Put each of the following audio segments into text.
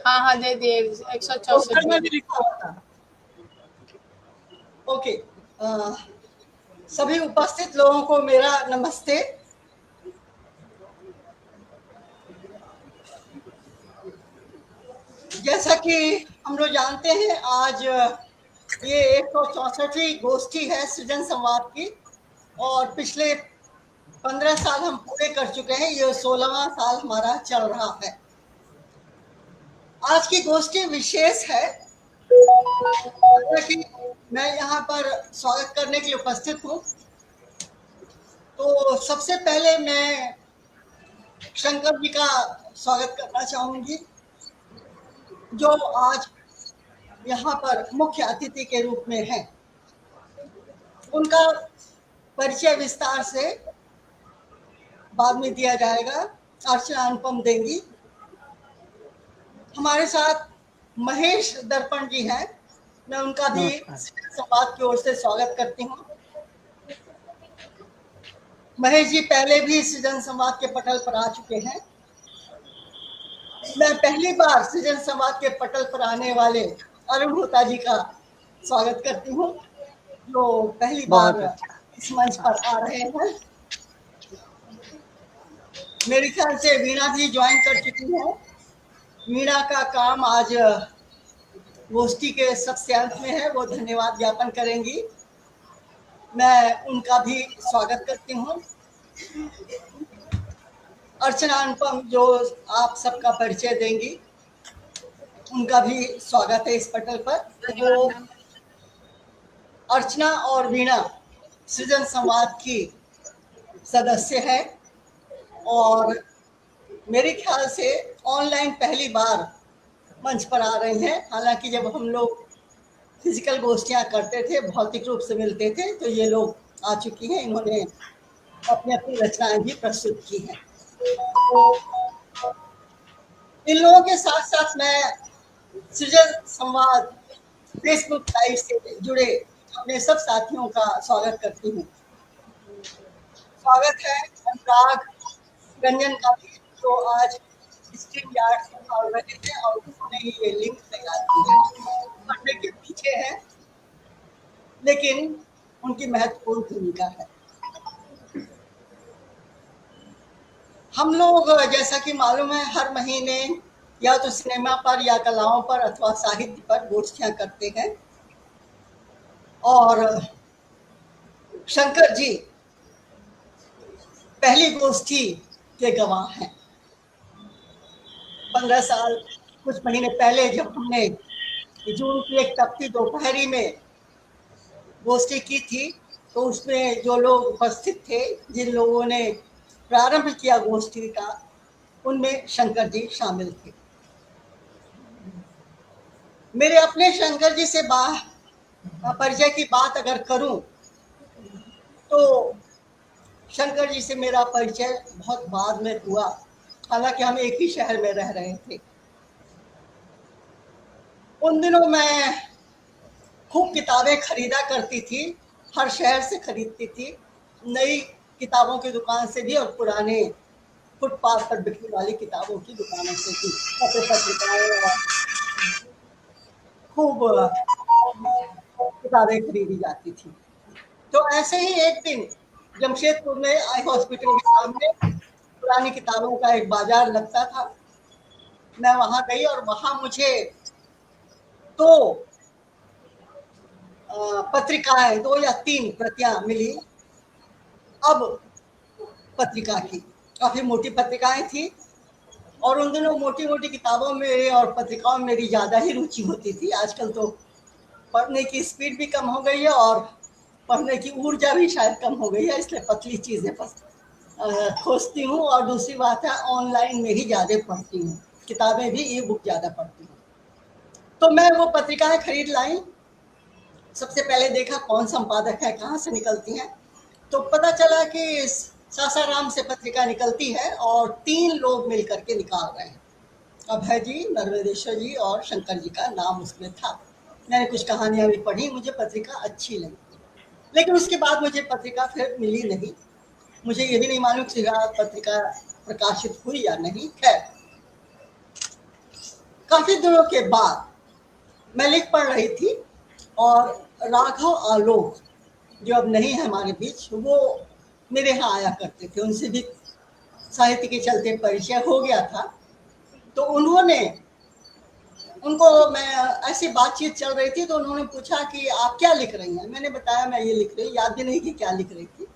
हाँ हाँ दे दिए 164 पोस्टर में भी लिखा हुआ था। ओके, सभी उपस्थित लोगों को मेरा नमस्ते। जैसा कि हम लोग जानते हैं, आज ये 164वीं गोष्ठी है सृजन संवाद की, और पिछले 15 साल हम पूरे कर चुके हैं। ये 16वां साल हमारा चल रहा है। आज की गोष्ठी विशेष है, कि मैं यहाँ पर स्वागत करने के लिए उपस्थित हूँ। तो सबसे पहले मैं शंकर जी का स्वागत करना चाहूंगी, जो आज यहाँ पर मुख्य अतिथि के रूप में हैं। उनका परिचय विस्तार से बाद में दिया जाएगा, अर्चना अनुपम देंगी। हमारे साथ महेश दर्पण जी हैं, मैं उनका भी संवाद की ओर से स्वागत करती हूँ। महेश जी पहले भी सृजन संवाद के पटल पर आ चुके हैं। मैं पहली बार सृजन संवाद के पटल पर आने वाले अरुण होता जी का स्वागत करती हूँ, जो पहली बार इस मंच पर आ रहे हैं। मेरे ख्याल से वीणा जी ज्वाइन कर चुकी है। वीणा का काम आज गोष्ठी के सबसे अंत में है, वो धन्यवाद ज्ञापन करेंगी। मैं उनका भी स्वागत करती हूँ। अर्चना अनुपम जो आप सबका परिचय देंगी, उनका भी स्वागत है इस पटल पर। वो अर्चना और वीणा सृजन संवाद की सदस्य है, और मेरे ख्याल से ऑनलाइन पहली बार मंच पर आ रही हैं। हालांकि जब हम लोग फिजिकल गोष्ठियां करते थे, भौतिक रूप से मिलते थे, तो ये लोग आ चुकी हैं। इन्होंने अपनी अपनी रचनाएं भी प्रस्तुत की हैं। इन लोगों के साथ साथ मैं सृजन संवाद फेसबुक लाइव से जुड़े अपने सब साथियों का स्वागत करती हूँ। स्वागत है अनुराग रंजन का भी, जो आज स्ट्रीम यार्ड से जुड़ रहे थे और उन्होंने ये लिंक तैयार की है। पढ़ने के पीछे है, लेकिन उनकी महत्वपूर्ण भूमिका है। हम लोग जैसा कि मालूम है, हर महीने या तो सिनेमा पर या कलाओं पर अथवा साहित्य पर गोष्ठियां करते हैं, और शंकर जी पहली गोष्ठी के गवाह हैं। 15 साल कुछ महीने पहले जब हमने जून की एक तपती दोपहरी में गोष्ठी की थी, तो उसमें जो लोग उपस्थित थे, जिन लोगों ने प्रारंभ किया गोष्ठी का, उनमें शंकर जी शामिल थे। मेरे अपने शंकर जी से परिचय की बात अगर करूं, तो शंकर जी से मेरा परिचय बहुत बाद में हुआ। हालांकि हम एक ही शहर में रह रहे थे। उन दिनों मैं खूब किताबें खरीदा करती थी, हर शहर से खरीदती थी, नई किताबों की दुकान से भी और पुराने फुटपाथ पर बिकने वाली किताबों की दुकानों से भी पत्रिकाएं खूब किताबें खरीदी जाती थी। तो ऐसे ही एक दिन जमशेदपुर में आई हॉस्पिटल के सामने पुरानी किताबों का एक बाजार लगता था। मैं वहां गई और वहां मुझे दो पत्रिकाएं, 2 या 3 प्रतियां मिली। अब पत्रिका की काफी मोटी पत्रिकाएं थी, और उन दिनों मोटी मोटी किताबों में और पत्रिकाओं में मेरी ज्यादा ही रुचि होती थी। आजकल तो पढ़ने की स्पीड भी कम हो गई है और पढ़ने की ऊर्जा भी शायद कम हो गई है, इसलिए पतली चीजें खोजती हूँ। और दूसरी बात है, ऑनलाइन में ही ज्यादा पढ़ती हूँ, किताबें भी ई बुक ज्यादा पढ़ती हूँ। तो मैं वो पत्रिकाएं खरीद लाई। सबसे पहले देखा कौन संपादक है, कहाँ से निकलती हैं। तो पता चला कि सासाराम से पत्रिका निकलती है, और 3 लोग मिलकर के निकाल रहे हैं। अभय जी, नर्मदेश्वर जी और शंकर जी का नाम उसमें था। मैंने कुछ कहानियां भी पढ़ी, मुझे पत्रिका अच्छी लगी, लेकिन उसके बाद मुझे पत्रिका फिर मिली नहीं। मुझे ये भी नहीं मालूम कि पत्रिका प्रकाशित हुई या नहीं। खैर, काफी दिनों के बाद मैं लिख पढ़ रही थी और राघव आलोक जो अब नहीं है हमारे बीच, वो मेरे यहाँ आया करते थे, उनसे भी साहित्य के चलते परिचय हो गया था। तो उनको मैं ऐसी बातचीत चल रही थी तो उन्होंने पूछा कि आप क्या लिख रही हैं। मैंने बताया मैं ये लिख रही, याद भी नहीं कि क्या लिख रही थी।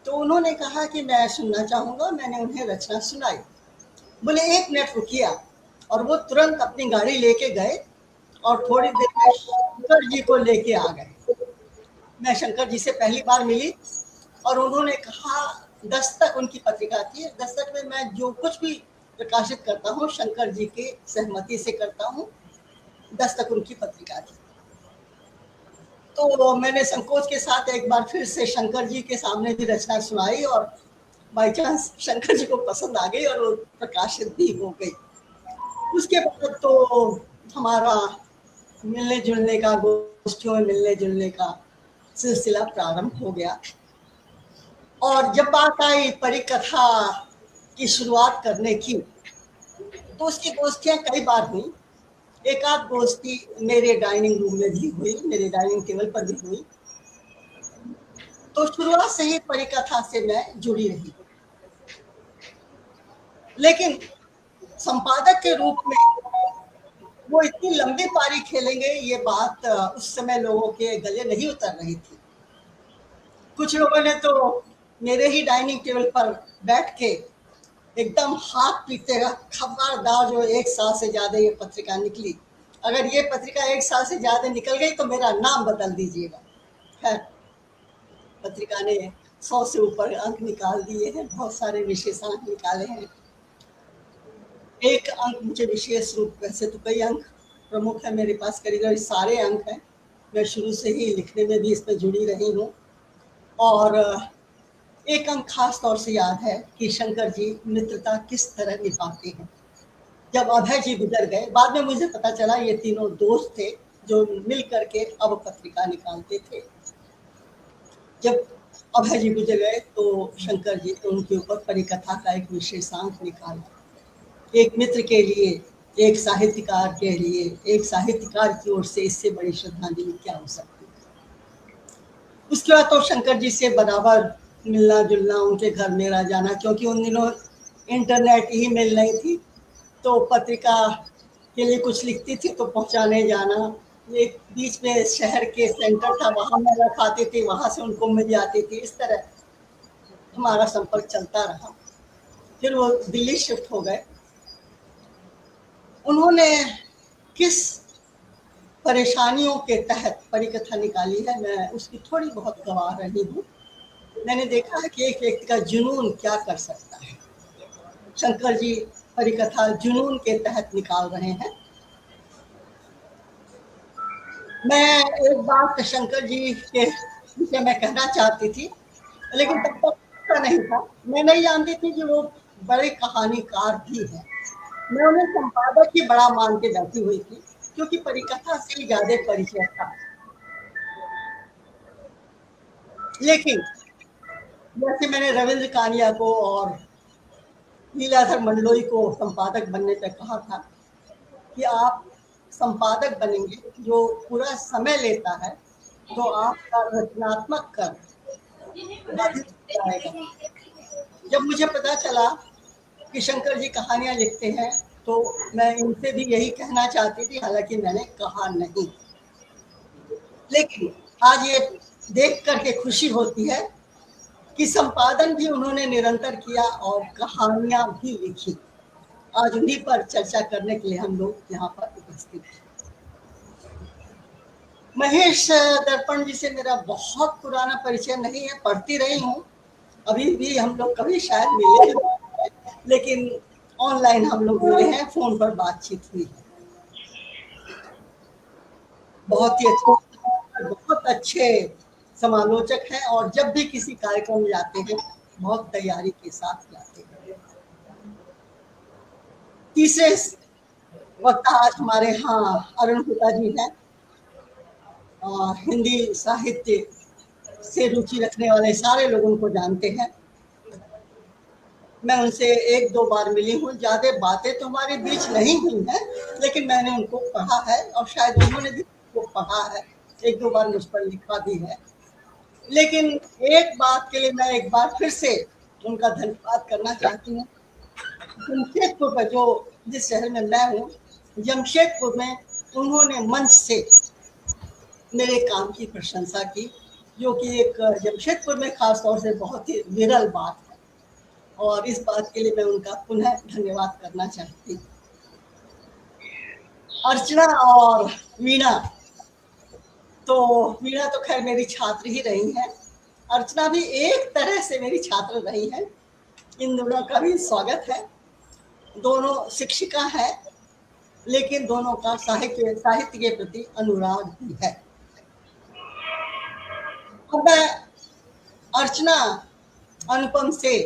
तो उन्होंने कहा कि मैं सुनना चाहूँगा। मैंने उन्हें रचना सुनाई। बोले 1 मिनट रुकिए। और वो तुरंत अपनी गाड़ी लेके गए और थोड़ी देर में शंकर जी को लेके आ गए। मैं शंकर जी से पहली बार मिली और उन्होंने कहा, दस्तक उनकी पत्रिका थी, दस्तक में मैं जो कुछ भी प्रकाशित करता हूँ शंकर जी के सहमति से करता हूँ। दस्तक उनकी पत्रिका थी। तो मैंने संकोच के साथ एक बार फिर से शंकर जी के सामने भी रचना सुनाई और बाई चांस शंकर जी को पसंद आ गई और वो प्रकाशित भी हो गई। उसके बाद तो हमारा मिलने जुलने का, गोष्ठियों में मिलने जुलने का सिलसिला प्रारंभ हो गया। और जब बात आई परिकथा की शुरुआत करने की, तो उसकी गोष्ठियां कई बार हुई। एक आध गोष्ठी मेरे डाइनिंग रूम में भी हुई, मेरे डाइनिंग टेबल पर भी हुई। तो शुरुआत से ही परिकथा से मैं जुड़ी रही। लेकिन संपादक के रूप में वो इतनी लंबी पारी खेलेंगे, ये बात उस समय लोगों के गले नहीं उतर रही थी। कुछ लोगों ने तो मेरे ही डाइनिंग टेबल पर बैठ के एकदम हाथ पीते, खबरदार जो 1 साल से ज्यादा ये पत्रिका निकली, अगर ये पत्रिका 1 साल से ज्यादा निकल गई तो मेरा नाम बदल दीजिएगा। खैर, पत्रिका ने 100 से ऊपर अंक निकाल दिए हैं, बहुत सारे विशेषांक निकाले हैं। एक अंक मुझे विशेष रूप, वैसे तो कई अंक प्रमुख है मेरे पास, करीब सारे अंक हैं। मैं शुरू से ही लिखने में भी इस पर जुड़ी रही हूँ। और एक अंक खास तौर से याद है कि शंकर जी मित्रता किस तरह निभाते हैं। जब अभय जी गुजर गए, बाद में मुझे पता चला ये तीनों दोस्त थे जो मिल करके अब पत्रिका निकालते थे। जब अभय जी गुजर गए तो शंकर जी उनके ऊपर परिकथा का एक विशेषांक निकाला। एक मित्र के लिए, एक साहित्यकार के लिए, एक साहित्यकार की ओर से इससे बड़ी श्रद्धांजलि क्या हो सकती है। उसके बाद तो शंकर जी से बराबर मिलना जुलना, उनके घर मेरा जाना, क्योंकि उन दिनों इंटरनेट ही मिल नहीं थी, तो पत्रिका के लिए कुछ लिखती थी तो पहुंचाने जाना। एक बीच में शहर के सेंटर था, वहां मैं रखाती थी, वहां से उनको मिल जाती थी। इस तरह हमारा संपर्क चलता रहा। फिर वो दिल्ली शिफ्ट हो गए। उन्होंने किस परेशानियों के तहत परिकथा निकाली है, मैं उसकी थोड़ी बहुत गवाह रही हूँ। मैंने देखा है कि एक व्यक्ति का जुनून क्या कर सकता है। शंकर जी परिकथा जुनून के तहत निकाल रहे हैं। मैं एक बात शंकर जी के विषय में कहना चाहती थी, लेकिन तब तक पता नहीं था। मैं नहीं जानती थी कि वो बड़े कहानीकार भी हैं। मैं उन्हें संपादक ही बड़ा मान के बैठी हुई थी, क्योंकि परिकथा से ही ज्यादा परिचय था। लेकिन जैसे मैंने रविंद्र कानिया को और लीलाधर मंडलोई को संपादक बनने पर कहा था कि आप संपादक बनेंगे जो पूरा समय लेता है, तो आपका रचनात्मक कर्म बाधित हो जाएगा। जब मुझे पता चला कि शंकर जी कहानियां लिखते हैं, तो मैं इनसे भी यही कहना चाहती थी, हालांकि मैंने कहा नहीं। लेकिन आज ये देख करके खुशी होती है कि संपादन भी उन्होंने निरंतर किया और कहानियां भी लिखी। आज उन्हीं पर चर्चा करने के लिए हम लोग यहाँ पर उपस्थित हैं। महेश दर्पण जी से मेरा बहुत पुराना परिचय नहीं है, पढ़ती रही हूँ, अभी भी हम लोग कभी शायद मिले, लेकिन ऑनलाइन हम लोग मिले हैं, फोन पर बातचीत हुई है। बहुत ही अच्छे, बहुत अच्छे समालोचक हैं और जब भी किसी कार्यक्रम में जाते हैं बहुत तैयारी के साथ जाते हैं। तीसरे वक्ता आज हमारे यहाँ अरुण हुड्डा जी हैं। हिंदी साहित्य से रुचि रखने वाले सारे लोग उनको जानते हैं। मैं उनसे 1-2 बार मिली हूँ, ज़्यादा बातें तो हमारे बीच नहीं हुई हैं, लेकिन मैंने उनको पढ़ा है और शायद उन्होंने भी उसको पढ़ा है, 1-2 बार मुझ पर लिखा भी है। लेकिन एक बात के लिए मैं एक बार फिर से उनका धन्यवाद करना चाहती हूँ। जमशेदपुर में, जो जिस शहर में मैं हूँ, जमशेदपुर में उन्होंने मंच से मेरे काम की प्रशंसा की, जो कि एक जमशेदपुर में खास तौर से बहुत ही विरल बात है, और इस बात के लिए मैं उनका पुनः धन्यवाद करना चाहती हूँ। अर्चना और वीणा, तो वीणा तो खैर मेरी छात्र ही रही हैं, अर्चना भी एक तरह से मेरी छात्र रही है। इन दोनों का भी स्वागत है। दोनों शिक्षिका है, लेकिन दोनों का साहित्य के प्रति अनुराग भी है। अब मैं अर्चना अनुपम से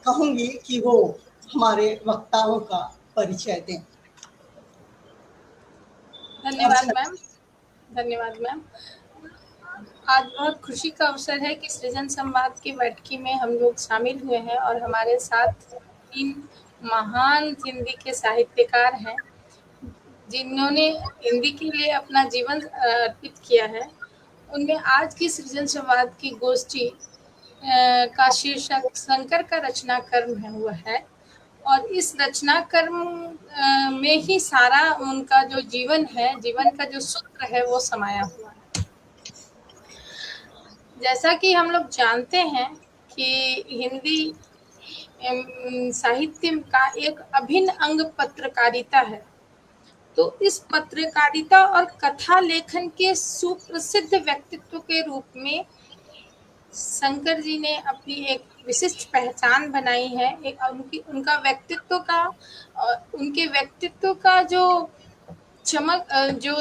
कहूंगी कि वो हमारे वक्ताओं का परिचय दें। धन्यवाद मैम। धन्यवाद मैम। आज बहुत खुशी का अवसर है कि सृजन संवाद की बैठकी में हम लोग शामिल हुए हैं और हमारे साथ 3 महान हिंदी के साहित्यकार हैं, जिन्होंने हिंदी के लिए अपना जीवन अर्पित किया है। उनमें आज की सृजन संवाद की गोष्ठी का शीर्षक शंकर का रचना कर्म है हुआ है, और इस रचना कर्म में ही सारा उनका जो जीवन है, जीवन का जो सूत्र है, वो समाया हुआ है। जैसा कि हम लोग जानते हैं कि हिंदी साहित्य का एक अभिन्न अंग पत्रकारिता है, तो इस पत्रकारिता और कथा लेखन के सुप्रसिद्ध व्यक्तित्व के रूप में शंकर जी ने अपनी एक विशिष्ट पहचान बनाई है। एक उनका व्यक्तित्व का, उनके व्यक्तित्व का जो चमक, जो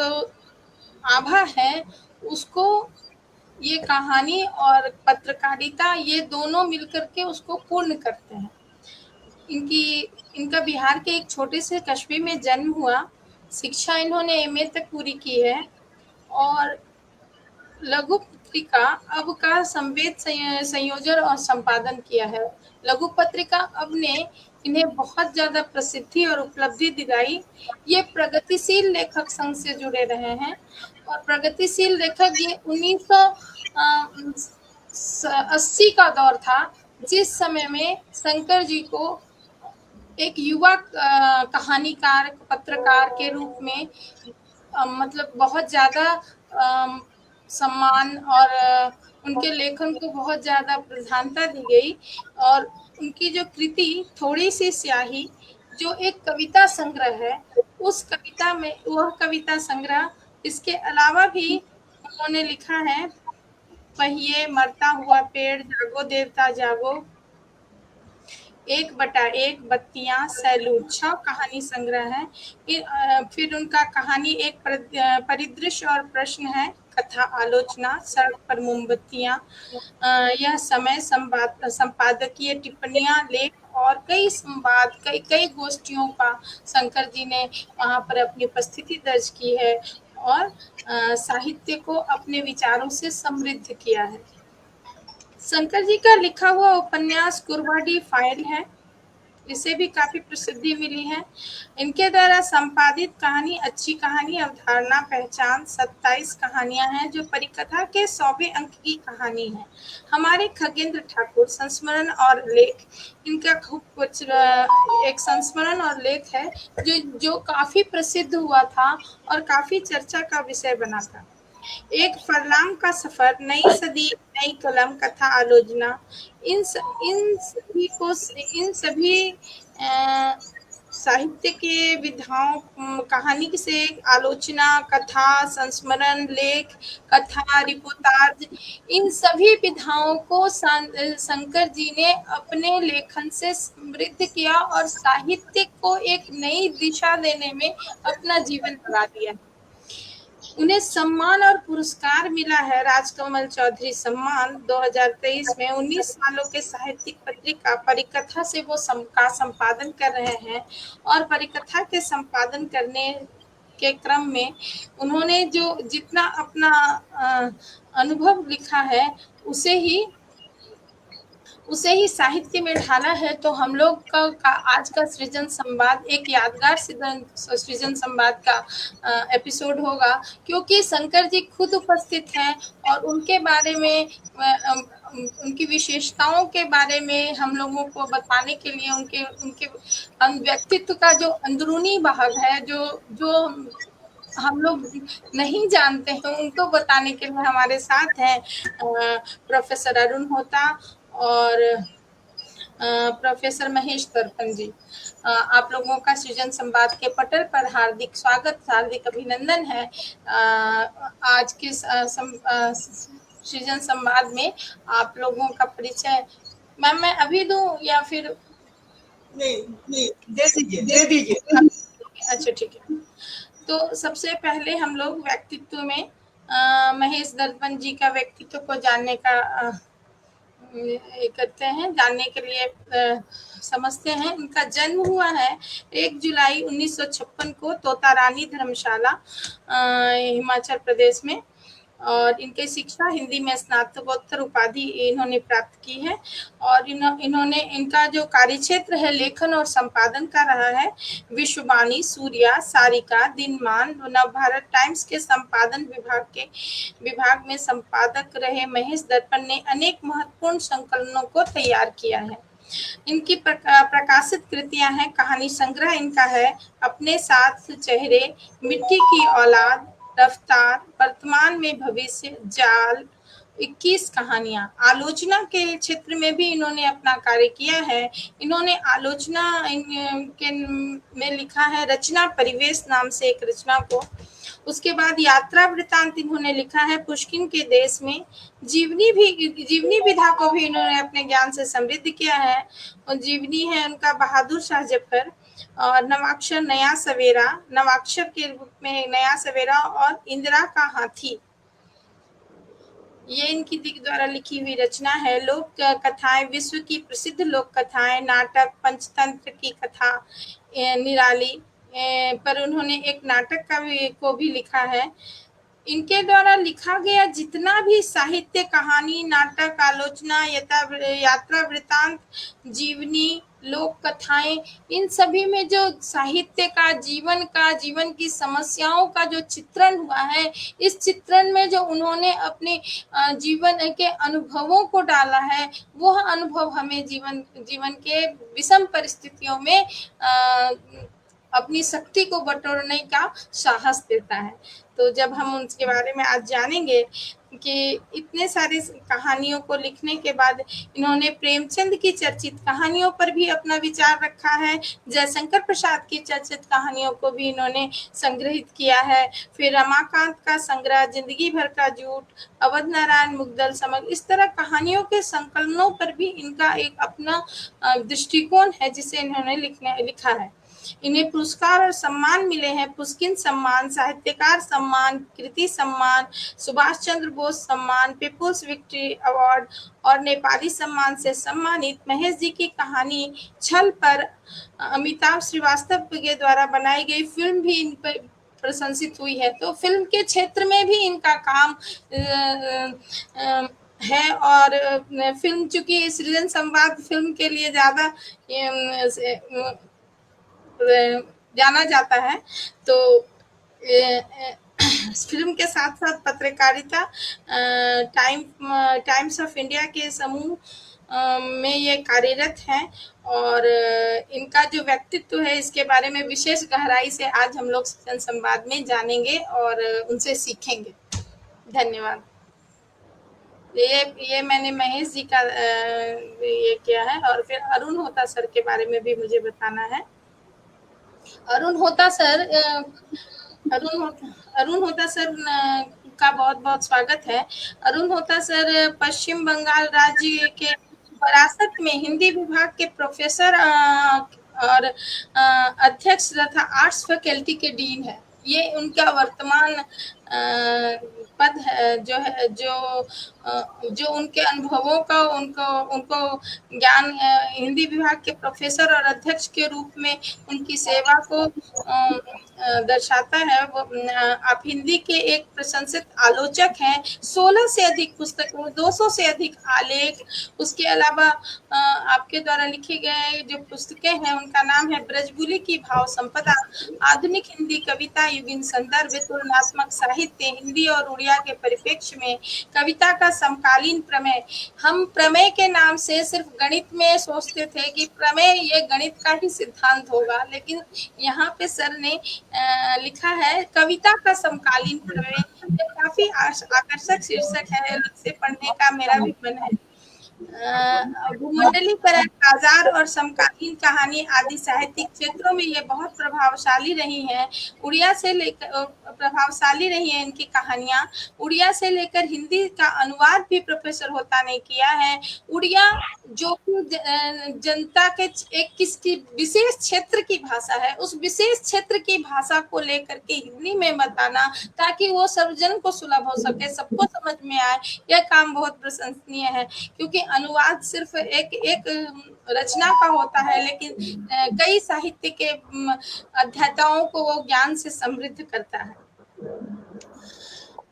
आभा है, उसको ये कहानी और पत्रकारिता, ये दोनों मिलकर के उसको पूर्ण करते हैं। इनका बिहार के एक छोटे से कस्बे में जन्म हुआ। शिक्षा इन्होंने एमए तक पूरी की है और लघु पत्रिका अब का संवेद संयोजन और संपादन किया है। लघु पत्रिका अब ने इन्हें बहुत ज़्यादा प्रसिद्धि और उपलब्धि दिलाई। ये प्रगतिशील लेखक संघ से जुड़े रहे हैं और प्रगतिशील लेखक ये 1980 का दौर था, जिस समय में शंकर जी को एक युवा कहानीकार, पत्रकार के रूप में मतलब बहुत ज़्यादा सम्मान और उनके लेखन को बहुत ज़्यादा प्रधानता दी गई। और उनकी जो कृति थोड़ी सी स्याही, जो एक कविता संग्रह है, उस कविता में, वह कविता संग्रह, इसके अलावा भी उन्होंने लिखा है पहिए, मरता हुआ पेड़, जागो देवता जागो, 1/1, बत्तियां, सैलूट, 6 कहानी संग्रह है। फिर उनका कहानी एक परिदृश्य और प्रश्न है, कथा आलोचना, सड़क पर मोमबत्तियां, यह समय, संपादकीय टिप्पणियां, लेख और कई संवाद, कई गोष्ठियों का शंकर जी ने वहाँ पर अपनी उपस्थिति दर्ज की है और साहित्य को अपने विचारों से समृद्ध किया है। शंकर जी का लिखा हुआ उपन्यास कुर्बाडी फाइल है, इसे भी काफी प्रसिद्धि मिली है। इनके द्वारा संपादित कहानी अच्छी कहानी, अवधारणा, पहचान, 27 कहानियां हैं जो परिकथा के 100वें अंक की कहानी है। हमारे खगेंद्र ठाकुर संस्मरण और लेख, इनका खूब कुछ एक संस्मरण और लेख है जो काफी प्रसिद्ध हुआ था और काफी चर्चा का विषय बना था। एक फरलांग का सफर, नई सदी, नई कलम, कथा आलोचना, इन सभी साहित्य के विधाओं, कहानी से आलोचना, कथा, संस्मरण, लेख, कथा, रिपोर्टाज, इन सभी विधाओं को शंकर जी ने अपने लेखन से समृद्ध किया और साहित्य को एक नई दिशा देने में अपना जीवन लगा दिया। उन्हें सम्मान और पुरस्कार मिला है। राजकमल चौधरी सम्मान 2023 में 19 सालों के साहित्यिक पत्रिका परिकथा से वो का संपादन कर रहे हैं और परिकथा के संपादन करने के क्रम में उन्होंने जो जितना अपना अनुभव लिखा है, उसे ही उसे ही साहित्य में ढाला है, तो हम लोग का आज का सृजन संवाद एक यादगार सृजन संवाद का एपिसोड होगा, क्योंकि शंकर जी खुद उपस्थित हैं और उनके बारे में उनकी विशेषताओं के बारे में हम लोगों को बताने के लिए, उनके उनके व्यक्तित्व का जो अंदरूनी भाग है, जो जो हम लोग नहीं जानते हैं, उनको बताने के लिए हमारे साथ हैं प्रोफेसर अरुण होता और प्रोफेसर महेश दर्पण जी। आप लोगों का सृजन संवाद के पटल पर हार्दिक स्वागत, हार्दिक अभिनंदन है। आज के सृजन संवाद में आप लोगों का परिचय मैम मैं अभी दूं या फिर नहीं दे दीजिए। अच्छा ठीक है। तो सबसे पहले हम लोग व्यक्तित्व में महेश दर्पण जी का व्यक्तित्व को जानने का करते हैं, जानने के लिए समझते हैं। उनका जन्म हुआ है 1 जुलाई 1956 को तोतारानी धर्मशाला हिमाचल प्रदेश में, और इनकी शिक्षा हिंदी में स्नातकोत्तर उपाधि इन्होंने प्राप्त की है। और इन्होंने इनका जो कार्यक्षेत्र है लेखन और संपादन का रहा है। विश्ववाणी, सूर्या, सारिका, दिनमान, नवभारत टाइम्स के संपादन विभाग में संपादक रहे महेश दर्पण ने अनेक महत्वपूर्ण संकलनों को तैयार किया है। इनकी प्रकाशित कृतियां हैं। कहानी संग्रह इनका है अपने साथ चेहरे, मिट्टी की औलाद, रफ्तार, वर्तमान में भविष्य, जाल, 21 कहानियां। आलोचना के क्षेत्र में भी इन्होंने अपना कार्य किया है। इन्होंने आलोचना में लिखा है रचना परिवेश नाम से एक रचना को। उसके बाद यात्रा वृतांत इन्होंने लिखा है पुष्किन के देश में। जीवनी विधा को भी इन्होंने अपने ज्ञान से समृद्ध किया है। और जीवनी है उनका बहादुर शाह जफर, और नवाक्षर नया सवेरा, नवाक्षर के रूप में नया सवेरा, और इंदिरा का हाथी, ये इनकी द्वारा लिखी हुई रचना है। लोक कथाएं, विश्व की प्रसिद्ध लोक कथाएं, नाटक, पंचतंत्र की कथा निराली पर उन्होंने एक नाटक को भी लिखा है। इनके द्वारा लिखा गया जितना भी साहित्य, कहानी, नाटक, आलोचना, यात्रा वृतांत, जीवनी, लोक कथाएं, इन सभी में जो साहित्य का, जीवन की समस्याओं का जो चित्रण हुआ है, इस चित्रण में जो उन्होंने अपने जीवन के अनुभवों को डाला है, वह अनुभव हमें जीवन के विषम परिस्थितियों में अपनी शक्ति को बटोरने का साहस देता है। तो जब हम उनके बारे में आज जानेंगे कि इतने सारी कहानियों को लिखने के बाद इन्होंने प्रेमचंद की चर्चित कहानियों पर भी अपना विचार रखा है। जयशंकर प्रसाद की चर्चित कहानियों को भी इन्होंने संग्रहित किया है। फिर रमाकांत का संग्रह जिंदगी भर का झूठ, अवध नारायण मुग्दल समग्र, इस तरह कहानियों के संकलनों पर भी इनका एक अपना दृष्टिकोण है जिसे इन्होंने लिखा है। इन्हें पुरस्कार और सम्मान मिले हैं। पुष्किन सम्मान, साहित्यकार सम्मान, कृति सम्मान, सुभाष चंद्र बोस सम्मान, पीपुल्स विक्ट्री अवार्ड और नेपाली सम्मान से सम्मानित। महेश जी की कहानी छल पर अमिताभ श्रीवास्तव के द्वारा बनाई गई फिल्म भी इन पर प्रशंसित हुई है। तो फिल्म के क्षेत्र में भी इनका काम है। और फिल्म चूंकि सृजन संवाद फिल्म के लिए ज्यादा जाना जाता है, तो फिल्म के साथ साथ पत्रकारिता, टाइम्स ऑफ इंडिया के समूह में ये कार्यरत हैं। और इनका जो व्यक्तित्व है इसके बारे में विशेष गहराई से आज हम लोग सृजन संवाद में जानेंगे और उनसे सीखेंगे। धन्यवाद। ये मैंने महेश जी का ये किया है। और फिर अरुण होता सर के बारे में भी मुझे बताना है। अरुण होता सर का बहुत बहुत स्वागत है। अरुण होता सर पश्चिम बंगाल राज्य के विरासत में हिंदी विभाग के प्रोफेसर और अध्यक्ष तथा आर्ट्स फैकल्टी के डीन है। ये उनका वर्तमान पद है, जो उनके अनुभवों का उनको ज्ञान, हिंदी विभाग के प्रोफेसर और अध्यक्ष के रूप में उनकी सेवा को दर्शाता है। वो आप हिंदी के एक प्रशंसित आलोचक हैं। 16 से अधिक पुस्तकों, 200 से अधिक आलेख, उसके अलावा आपके द्वारा लिखे गए जो पुस्तकें हैं उनका नाम है ब्रजबुलि की भाव संपदा, आधुनिक हिंदी कविता युगीन संदर्भ, तुलनात्मक साहित्य, हिंदी और उड़िया के परिप्रेक्ष्य में कविता का समकालीन प्रमेय। हम प्रमेय के नाम से सिर्फ गणित में सोचते थे कि प्रमेय ये गणित का ही सिद्धांत होगा, लेकिन यहाँ पे सर ने लिखा है कविता का समकालीन प्रमेय। ये काफी आकर्षक शीर्षक है, इसे पढ़ने का मेरा भी मन है। भूमंडलीकरण, बाजार और समकालीन कहानी आदि साहित्यिक क्षेत्रों में ये बहुत प्रभावशाली रही हैं। उड़िया से लेकर प्रभावशाली रही हैं इनकी कहानियां। उड़िया से लेकर हिंदी का अनुवाद भी प्रोफेसर होता ने किया है। उड़िया जो कि जनता के एक किसी विशेष क्षेत्र की भाषा है, उस विशेष क्षेत्र की भाषा को लेकर के हिंदी में बताना ताकि वो सर्वजन को सुलभ हो सके, सबको समझ में आए, यह काम बहुत प्रशंसनीय है। क्योंकि अनुवाद सिर्फ एक रचना का होता है, लेकिन कई साहित्य के अध्येताओं को वो ज्ञान से समृद्ध करता है।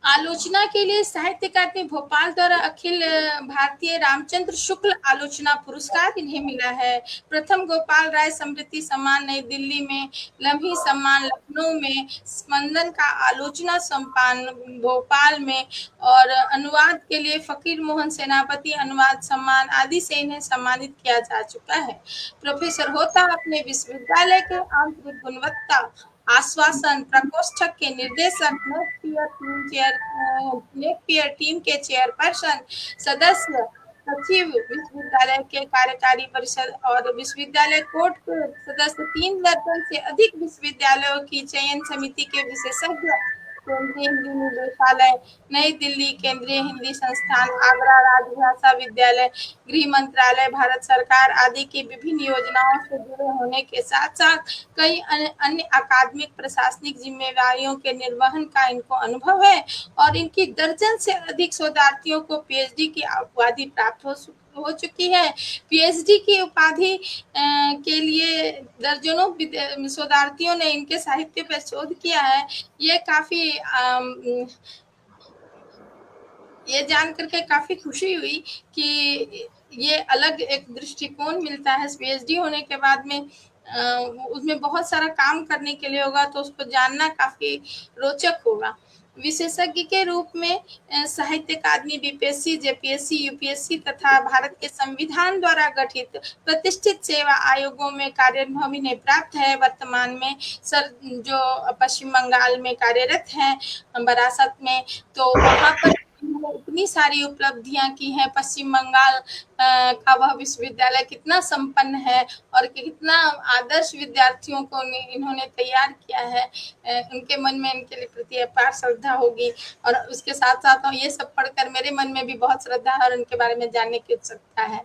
आलोचना के लिए साहित्य अकादमी भोपाल द्वारा अखिल भारतीय रामचंद्र शुक्ल आलोचना पुरस्कार इन्हें मिला है। प्रथम गोपाल राय स्मृति सम्मान नई दिल्ली में, लम्ही सम्मान लखनऊ में, स्पंदन का आलोचना सम्मान भोपाल में, और अनुवाद के लिए फकीर मोहन सेनापति अनुवाद सम्मान आदि से इन्हें सम्मानित किया जा चुका है। प्रोफेसर होता अपने विश्वविद्यालय के आंतरिक गुणवत्ता आश्वासन प्रकोष्ठ के निर्देशक, नेकपियर टीम के चेयरपर्सन, सदस्य सचिव, विश्वविद्यालय के कार्यकारी परिषद और विश्वविद्यालय कोर्ट के सदस्य, 3 दर्जन से अधिक विश्वविद्यालयों की चयन समिति के विशेषज्ञ, केंद्रीय हिंदी निदेशालय, नई दिल्ली, केंद्रीय हिंदी संस्थान, आगरा राजभाषा विद्यालय, गृह मंत्रालय, भारत सरकार आदि की विभिन्न योजनाओं से जुड़े होने के साथ साथ कई अन्य अकादमिक प्रशासनिक जिम्मेदारियों के निर्वहन का इनको अनुभव है और इनकी दर्जन से अधिक शोधार्थियों को पीएचडी की उपाधि प्राप्त हो चुकी है। पीएचडी की उपाधि के लिए दर्जनों शोधार्थियों ने इनके साहित्य पर शोध किया है। ये काफी ये जान करके काफी खुशी हुई कि ये अलग एक दृष्टिकोण मिलता है पीएचडी होने के बाद में। उसमें बहुत सारा काम करने के लिए होगा, तो उसको जानना काफी रोचक होगा। विशेषज्ञ के रूप में साहित्य अकादमी, बीपीएससी, जेपीएससी, यूपीएससी तथा भारत के संविधान द्वारा गठित प्रतिष्ठित सेवा आयोगों में कार्यानुभव इन्हें प्राप्त है। वर्तमान में सर जो पश्चिम बंगाल में कार्यरत हैं बरासत में, तो वहाँ पर इतनी सारी उपलब्धियां की हैं। पश्चिम बंगाल का वह विश्वविद्यालय कितना संपन्न है और कितना आदर्श विद्यार्थियों को इन्होंने तैयार किया है। उनके मन में इनके लिए प्रति अपार श्रद्धा होगी और उसके साथ साथ ये सब पढ़कर मेरे मन में भी बहुत श्रद्धा है और उनके बारे में जानने की उत्सुकता है।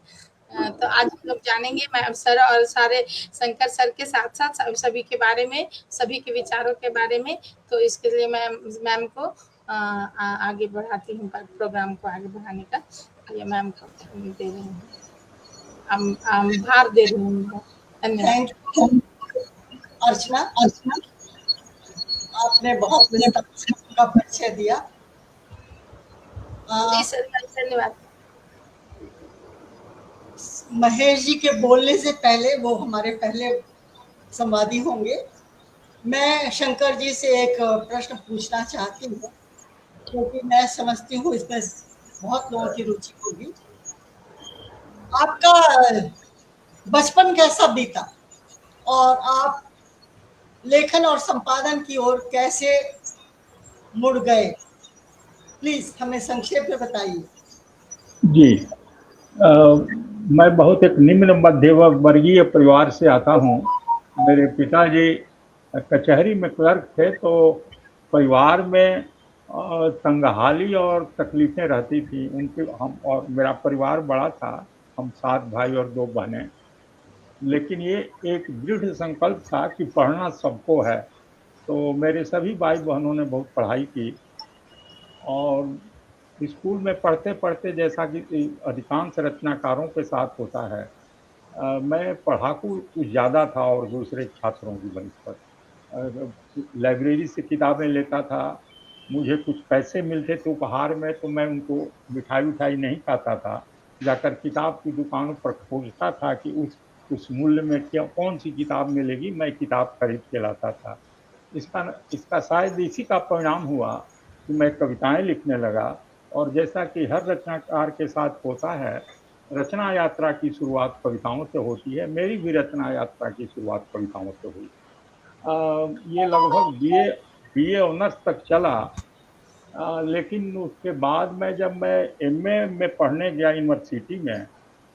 तो आज हम लोग जानेंगे मैम सर और सारे शंकर सर के साथ साथ सभी के बारे में, सभी के विचारों के बारे में। तो इसके लिए मैं मैम को आगे बढ़ाती हूँ, प्रोग्राम को आगे बढ़ाने का ये मैम को दे रही हूँ, भार दे रही हूँ। धन्यवाद अर्चना, आपने बहुत का परिचय दिया। जी सर, धन्यवाद। महेश जी के बोलने से पहले, वो हमारे पहले संवादी होंगे, मैं शंकर जी से एक प्रश्न पूछना चाहती हूँ क्योंकि मैं समझती हूँ इसमें बहुत लोगों की रुचि होगी। आपका बचपन कैसा बीता और आप लेखन और संपादन की ओर कैसे मुड़ गए, प्लीज हमें संक्षेप में बताइए। जी, मैं बहुत एक निम्न मध्य वर्गीय परिवार से आता हूँ। मेरे पिताजी कचहरी में क्लर्क थे, तो परिवार में तंगहाली और तकलीफें रहती थी उनके। हम और मेरा परिवार बड़ा था, हम 7 भाई और 2 बहनें, लेकिन ये एक दृढ़ संकल्प था कि पढ़ना सबको है। तो मेरे सभी भाई बहनों ने बहुत पढ़ाई की और स्कूल में पढ़ते पढ़ते, जैसा कि अधिकांश रचनाकारों के साथ होता है, मैं पढ़ाकू कुछ ज़्यादा था और दूसरे छात्रों की बनस्पत। लाइब्रेरी से किताबें लेता था। मुझे कुछ पैसे मिलते थे उपहार में तो मैं उनको मिठाई उठाई नहीं खाता था, जाकर किताब की दुकानों पर खोजता था कि उस मूल्य में क्या कौन सी किताब मिलेगी, मैं किताब खरीद के लाता था। इसका इसका शायद इसी का परिणाम हुआ कि मैं कविताएं लिखने लगा। और जैसा कि हर रचनाकार के साथ होता है, रचना यात्रा की शुरुआत कविताओं से होती है। मेरी भी रचना यात्रा की शुरुआत कविताओं से हुई। ये लगभग बीए बीए ऑनर्स तक चला। लेकिन उसके बाद में जब मैं एमए में पढ़ने गया यूनिवर्सिटी में,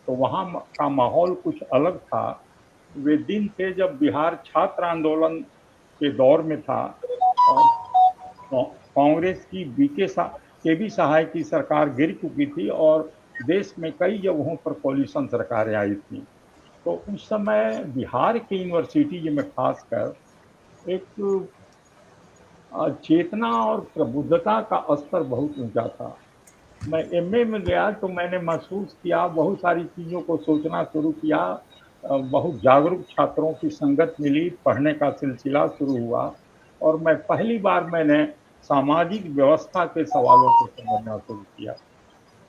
तो वहाँ का माहौल कुछ अलग था। वे दिन थे जब बिहार छात्र आंदोलन के दौर में था और कांग्रेस की के बी सहाय की सरकार गिर चुकी थी और देश में कई जगहों पर कोलिशन सरकारें आई थी। तो उस समय बिहार की यूनिवर्सिटी में खासकर एक चेतना और प्रबुद्धता का स्तर बहुत ऊंचा था। मैं एमए में गया तो मैंने महसूस किया, बहुत सारी चीज़ों को सोचना शुरू किया। बहुत जागरूक छात्रों की संगत मिली, पढ़ने का सिलसिला शुरू हुआ और मैंने सामाजिक व्यवस्था के सवालों को समझना शुरू किया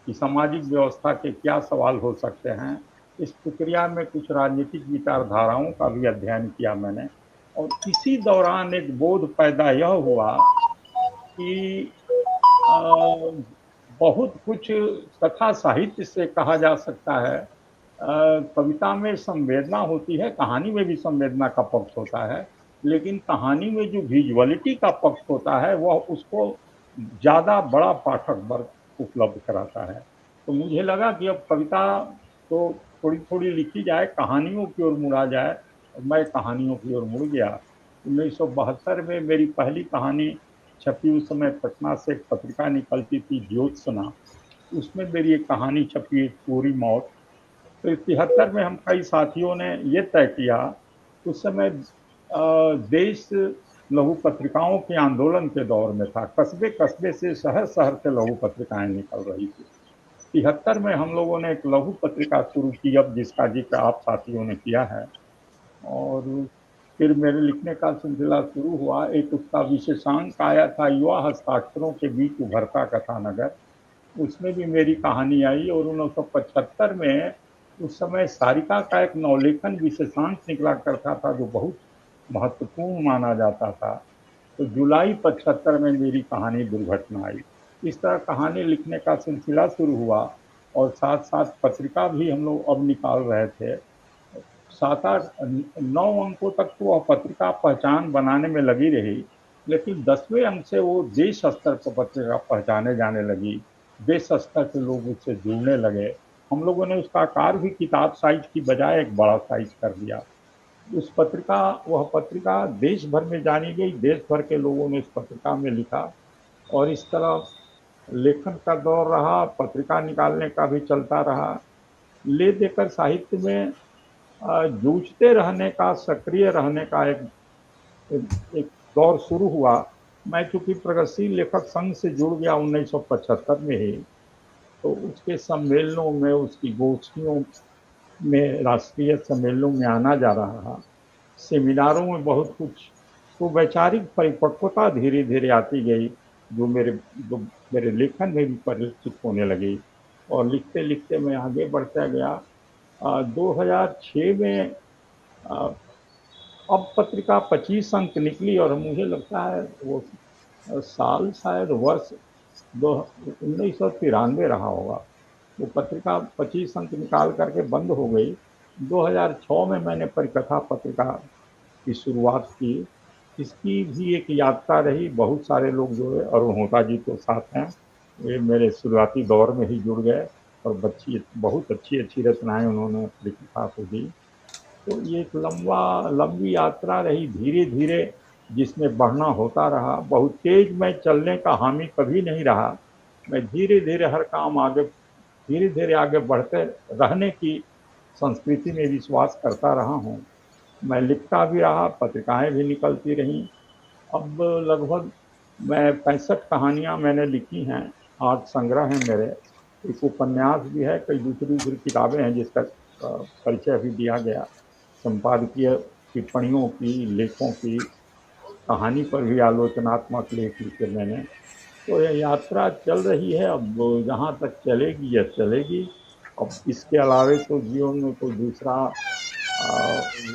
कि सामाजिक व्यवस्था के क्या सवाल हो सकते हैं। इस प्रक्रिया में कुछ राजनीतिक विचारधाराओं का भी अध्ययन किया मैंने। और इसी दौरान एक बोध पैदा यह हुआ कि बहुत कुछ कथा साहित्य से कहा जा सकता है। कविता में संवेदना होती है, कहानी में भी संवेदना का पक्ष होता है, लेकिन कहानी में जो विजुअलिटी का पक्ष होता है वह उसको ज़्यादा बड़ा पाठक वर्ग उपलब्ध कराता है। तो मुझे लगा कि अब कविता तो थोड़ी थोड़ी लिखी जाए, कहानियों की ओर मुड़ा जाए। मैं कहानियों की ओर मुड़ गया। 1972 में मेरी पहली कहानी छपी। उस समय पटना से एक पत्रिका निकलती थी ज्योत्सना, उसमें मेरी एक कहानी छपी, पूरी मौत। तो 73 में हम कई साथियों ने ये तय किया, उस समय देश लघु पत्रिकाओं के आंदोलन के दौर में था। कस्बे कस्बे से, शहर शहर से लघु पत्रिकाएं निकल रही थी। 73 में हम लोगों ने एक लघु पत्रिका शुरू की, अब जिसका जिक्र आप साथियों ने किया है। और फिर मेरे लिखने का सिलसिला शुरू हुआ। एक उसका विशेषांक आया था, युवा हस्ताक्षरों के बीच उभरता कथानगर, उसमें भी मेरी कहानी आई। और 1975 में उस समय सारिका का एक नवलेखन विशेषांक निकला करता था जो बहुत महत्वपूर्ण माना जाता था। तो जुलाई 75 में मेरी कहानी दुर्घटना आई। इस तरह कहानी लिखने का सिलसिला शुरू हुआ और साथ साथ पत्रिका भी हम लोग अब निकाल रहे थे। 7-8-9 अंकों तक तो वह पत्रिका पहचान बनाने में लगी रही, लेकिन 10वें अंक से वो देश स्तर पर पत्रिका पहचाने जाने लगी। देश स्तर से लोग उससे जुड़ने लगे। हम लोगों ने उसका आकार भी किताब साइज की बजाय एक बड़ा साइज कर दिया। वह पत्रिका देश भर में जानी गई, देश भर के लोगों ने इस पत्रिका में लिखा। और इस तरह लेखन का दौर रहा, पत्रिका निकालने का भी चलता रहा। ले देकर साहित्य में जूझते रहने का, सक्रिय रहने का एक दौर शुरू हुआ। मैं चूंकि प्रगतिशील लेखक संघ से जुड़ गया 1975 में ही, तो उसके सम्मेलनों में, उसकी गोष्ठियों में, राष्ट्रीय सम्मेलनों में आना जा रहा था। सेमिनारों में बहुत कुछ, तो वैचारिक परिपक्वता धीरे धीरे आती गई, जो मेरे लेखन में भी परिलक्षित होने लगी। और लिखते लिखते मैं आगे बढ़ता गया। 2006 में अब पत्रिका 25 अंक निकली और मुझे लगता है वो साल शायद वर्ष 1993 रहा होगा। वो पत्रिका 25 अंक निकाल करके बंद हो गई। 2006 में मैंने परिकथा पत्रिका की शुरुआत की। इसकी भी एक यात्रा रही, बहुत सारे लोग जुड़े। अरुण होता जी तो साथ हैं, वे मेरे शुरुआती दौर में ही जुड़ गए और बहुत अच्छी अच्छी रचनाएं उन्होंने परिकथा को दी। तो ये एक लंबी यात्रा रही, धीरे धीरे जिसमें बढ़ना होता रहा। बहुत तेज मैं चलने का हामी कभी नहीं रहा। मैं धीरे धीरे हर काम धीरे धीरे आगे बढ़ते रहने की संस्कृति में विश्वास करता रहा हूँ। मैं लिखता भी रहा, पत्रिकाएं भी निकलती रहीं। अब लगभग मैं 65 कहानियाँ मैंने लिखी हैं, 8 संग्रह हैं मेरे, एक उपन्यास भी है, कई दूसरी किताबें हैं जिसका परिचय भी दिया गया, संपादकीय टिप्पणियों की, लेखों की। कहानी पर भी आलोचनात्मक लेख लिखे मैंने। तो यह यात्रा चल रही है, अब जहाँ तक चलेगी यह चलेगी। अब इसके अलावे तो जीवन में कोई दूसरा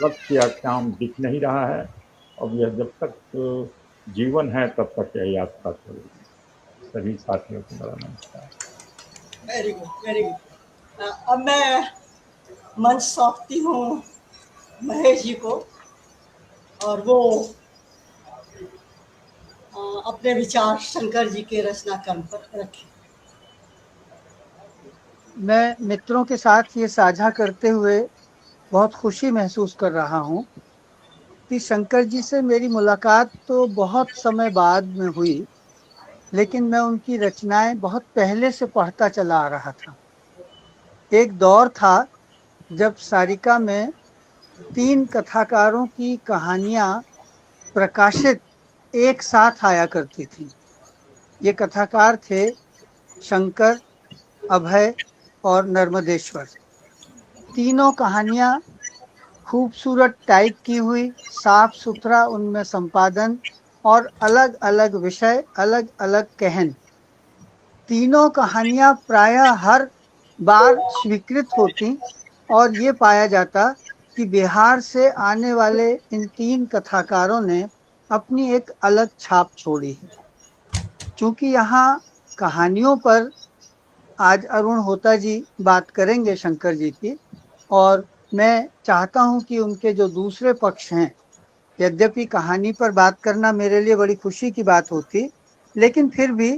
लक्ष्य या काम दिख नहीं रहा है। अब यह जब तक जीवन है तब तक यह यात्रा चलेगी। सभी साथियों को मेरा नमस्कार। Very good, very good. अब मैं मंच सौंपती हूँ महेश जी को, और वो अपने विचार शंकर जी के रचना कर्म पर रखें। मैं मित्रों के साथ ये साझा करते हुए बहुत खुशी महसूस कर रहा हूँ कि शंकर जी से मेरी मुलाकात तो बहुत समय बाद में हुई, लेकिन मैं उनकी रचनाएं बहुत पहले से पढ़ता चला आ रहा था। एक दौर था जब सारिका में 3 कथाकारों की कहानियां प्रकाशित एक साथ आया करती थी। ये कथाकार थे शंकर, अभय और नर्मदेश्वर। तीनों कहानियां खूबसूरत टाइप की हुई, साफ सुथरा उनमें संपादन और अलग अलग विषय, अलग अलग कहन। तीनों कहानियां प्रायः हर बार स्वीकृत होती और ये पाया जाता कि बिहार से आने वाले इन 3 कथाकारों ने अपनी एक अलग छाप छोड़ी है। चूंकि यहाँ कहानियों पर आज अरुण होता जी बात करेंगे शंकर जी की, और मैं चाहता हूं कि उनके जो दूसरे पक्ष हैं, यद्यपि कहानी पर बात करना मेरे लिए बड़ी खुशी की बात होती, लेकिन फिर भी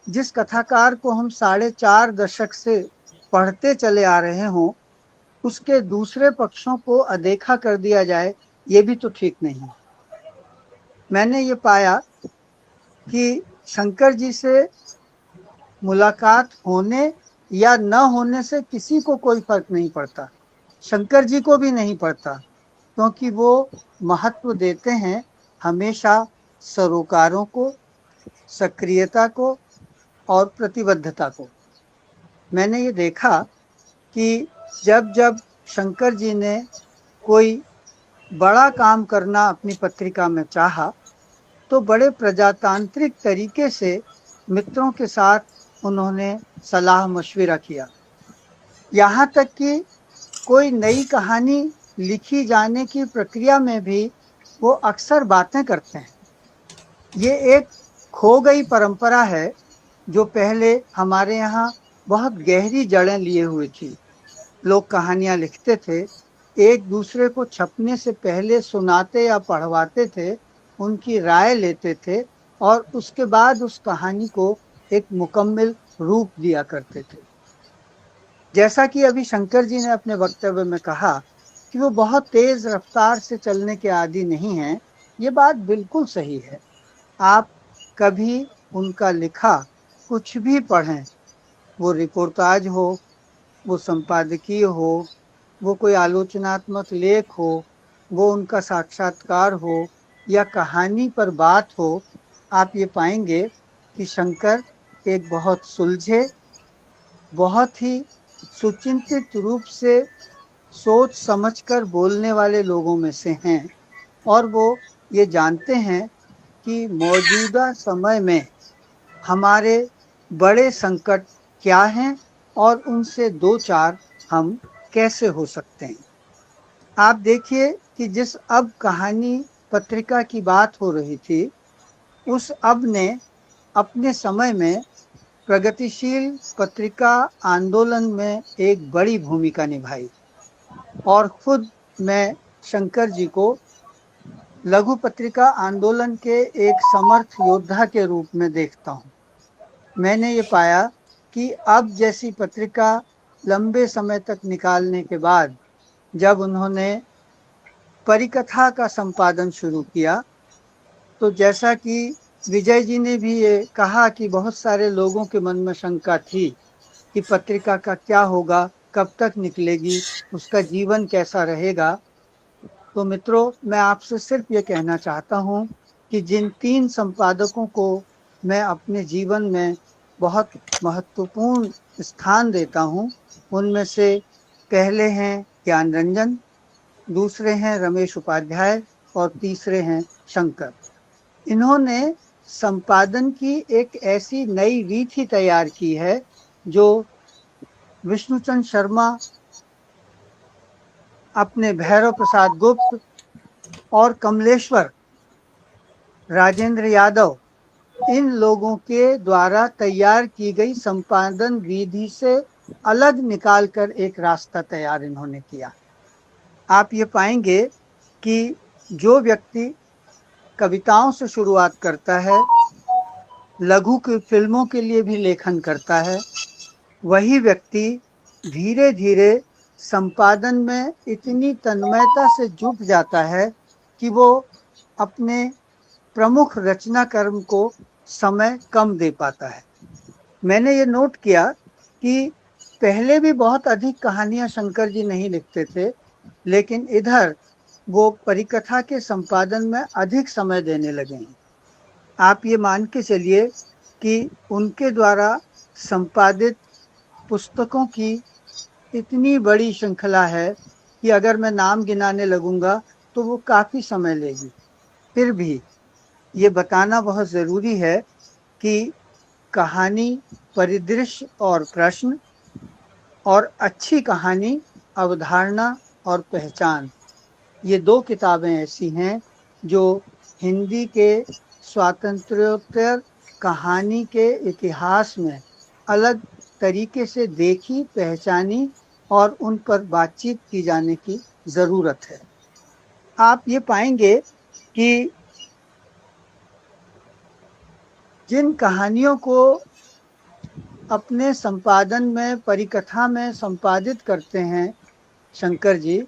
जिस कथाकार को हम 4.5 दशक से पढ़ते चले आ रहे हों, उसके दूसरे पक्षों को अनदेखा कर दिया जाए, ये भी तो ठीक नहीं। मैंने ये पाया कि शंकर जी से मुलाकात होने या न होने से किसी को कोई फर्क नहीं पड़ता, शंकर जी को भी नहीं पड़ता, क्योंकि वो महत्व देते हैं हमेशा सरोकारों को, सक्रियता को और प्रतिबद्धता को। मैंने ये देखा कि जब जब शंकर जी ने कोई बड़ा काम करना अपनी पत्रिका में चाहा, तो बड़े प्रजातांत्रिक तरीके से मित्रों के साथ उन्होंने सलाह मशविरा किया। यहाँ तक कि कोई नई कहानी लिखी जाने की प्रक्रिया में भी वो अक्सर बातें करते हैं। ये एक खो गई परंपरा है जो पहले हमारे यहाँ बहुत गहरी जड़ें लिए हुई थी। लोग कहानियां लिखते थे, एक दूसरे को छपने से पहले सुनाते या पढ़वाते थे, उनकी राय लेते थे और उसके बाद उस कहानी को एक मुकम्मल रूप दिया करते थे। जैसा कि अभी शंकर जी ने अपने वक्तव्य में कहा कि वो बहुत तेज रफ्तार से चलने के आदी नहीं हैं, ये बात बिल्कुल सही है। आप कभी उनका लिखा कुछ भी पढ़ें, वो रिपोर्टाज हो, वो संपादकीय हो, वो कोई आलोचनात्मक लेख हो, वो उनका साक्षात्कार हो या कहानी पर बात हो, आप ये पाएंगे कि शंकर एक बहुत सुलझे, बहुत ही सुचिंतित रूप से सोच समझकर बोलने वाले लोगों में से हैं, और वो ये जानते हैं कि मौजूदा समय में हमारे बड़े संकट क्या हैं और उनसे 2-4 हम कैसे हो सकते हैं। आप देखिए कि जिस अब कहानी पत्रिका की बात हो रही थी, उस अब ने अपने समय में प्रगतिशील पत्रिका आंदोलन में एक बड़ी भूमिका निभाई, और खुद मैं शंकर जी को लघु पत्रिका आंदोलन के एक समर्थ योद्धा के रूप में देखता हूँ। मैंने ये पाया कि अब जैसी पत्रिका लंबे समय तक निकालने के बाद जब उन्होंने परिकथा का संपादन शुरू किया, तो जैसा कि विजय जी ने भी ये कहा कि बहुत सारे लोगों के मन में शंका थी कि पत्रिका का क्या होगा, कब तक निकलेगी, उसका जीवन कैसा रहेगा। तो मित्रों, मैं आपसे सिर्फ ये कहना चाहता हूँ कि जिन 3 संपादकों को मैं अपने जीवन में बहुत महत्वपूर्ण स्थान देता हूँ, उनमें से पहले हैं ज्ञान रंजन, दूसरे हैं रमेश उपाध्याय और तीसरे हैं शंकर। इन्होंने संपादन की एक ऐसी नई रीत ही तैयार की है जो विष्णुचंद शर्मा, अपने भैरव प्रसाद गुप्त और कमलेश्वर राजेंद्र यादव, इन लोगों के द्वारा तैयार की गई संपादन विधि से अलग निकालकर एक रास्ता तैयार इन्होंने किया। आप ये पाएंगे कि जो व्यक्ति कविताओं से शुरुआत करता है, लघु की फिल्मों के लिए भी लेखन करता है, वही व्यक्ति धीरे धीरे संपादन में इतनी तन्मयता से जुट जाता है कि वो अपने प्रमुख रचना कर्म को समय कम दे पाता है। मैंने ये नोट किया कि पहले भी बहुत अधिक कहानियां शंकर जी नहीं लिखते थे, लेकिन इधर वो परिकथा के संपादन में अधिक समय देने लगे हैं। आप ये मान के चलिए कि उनके द्वारा संपादित पुस्तकों की इतनी बड़ी श्रृंखला है कि अगर मैं नाम गिनाने लगूंगा तो वो काफी समय लेगी। फिर भी ये बताना बहुत जरूरी है कि कहानी, परिदृश्य और प्रश्न, और अच्छी कहानी, अवधारणा और पहचान, ये दो किताबें ऐसी हैं जो हिंदी के स्वातंत्र्योत्तर कहानी के इतिहास में अलग तरीके से देखी, पहचानी और उन पर बातचीत की जाने की जरूरत है। आप ये पाएंगे कि जिन कहानियों को अपने संपादन में, परिकथा में संपादित करते हैं शंकर जी,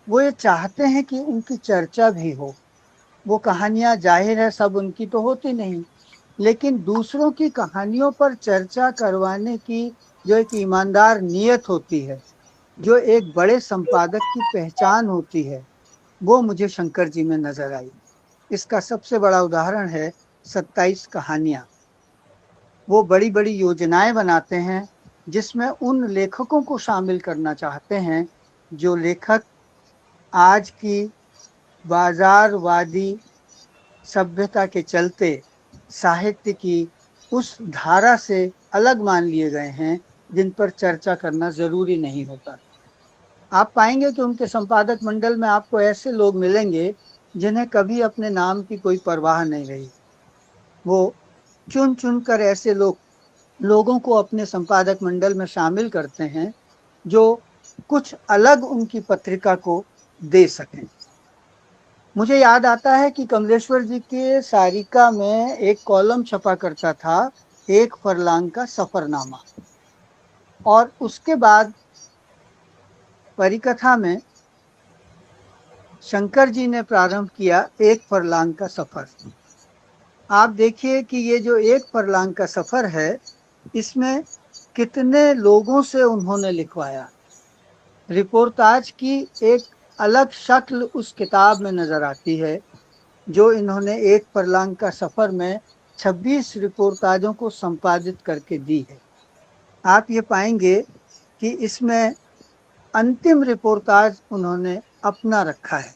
वो ये चाहते हैं कि उनकी चर्चा भी हो। वो कहानियां जाहिर है सब उनकी तो होती नहीं, लेकिन दूसरों की कहानियों पर चर्चा करवाने की जो एक ईमानदार नीयत होती है, जो एक बड़े संपादक की पहचान होती है, वो मुझे शंकर जी में नजर आई। इसका सबसे बड़ा उदाहरण है 27 कहानियां। वो बड़ी बड़ी योजनाएं बनाते हैं जिसमें उन लेखकों को शामिल करना चाहते हैं जो लेखक आज की बाजारवादी सभ्यता के चलते साहित्य की उस धारा से अलग मान लिए गए हैं, जिन पर चर्चा करना जरूरी नहीं होता। आप पाएंगे कि उनके संपादक मंडल में आपको ऐसे लोग मिलेंगे जिन्हें कभी अपने नाम की कोई परवाह नहीं रही। वो चुन चुन कर ऐसे लोगों को अपने संपादक मंडल में शामिल करते हैं जो कुछ अलग उनकी पत्रिका को दे सकें। मुझे याद आता है कि कमलेश्वर जी के सारिका में एक कॉलम छपा करता था, एक फरलांग का सफरनामा, और उसके बाद परिकथा में शंकर जी ने प्रारंभ किया एक फरलांग का सफर। आप देखिए कि ये जो एक फरलांग का सफर है, इसमें कितने लोगों से उन्होंने लिखवाया। रिपोर्टाज की एक अलग शक्ल उस किताब में नजर आती है जो इन्होंने एक फरलांग का सफर में 26 रिपोर्टाजों को संपादित करके दी है। आप ये पाएंगे कि इसमें अंतिम रिपोर्टाज उन्होंने अपना रखा है,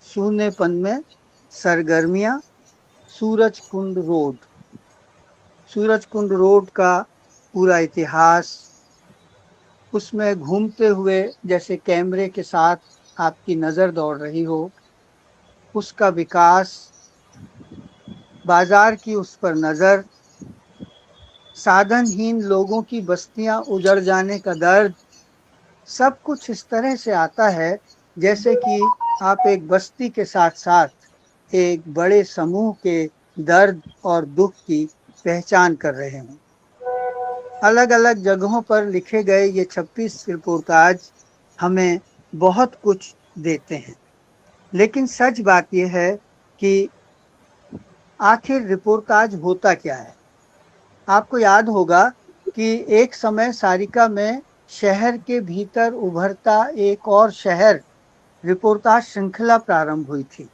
शून्यपन में सरगर्मियां, सूरज कुंड रोड। सूरज कुंड रोड का पूरा इतिहास, उसमें घूमते हुए जैसे कैमरे के साथ आपकी नजर दौड़ रही हो, उसका विकास, बाजार की उस पर नजर, साधनहीन लोगों की बस्तियां उजड़ जाने का दर्द, सब कुछ इस तरह से आता है जैसे कि आप एक बस्ती के साथ साथ एक बड़े समूह के दर्द और दुख की पहचान कर रहे हैं। अलग अलग जगहों पर लिखे गए ये 26 रिपोर्टाज हमें बहुत कुछ देते हैं, लेकिन सच बात यह है कि आखिर रिपोर्टाज होता क्या है। आपको याद होगा कि एक समय सारिका में शहर के भीतर उभरता एक और शहर रिपोर्टाज श्रृंखला प्रारंभ हुई थी,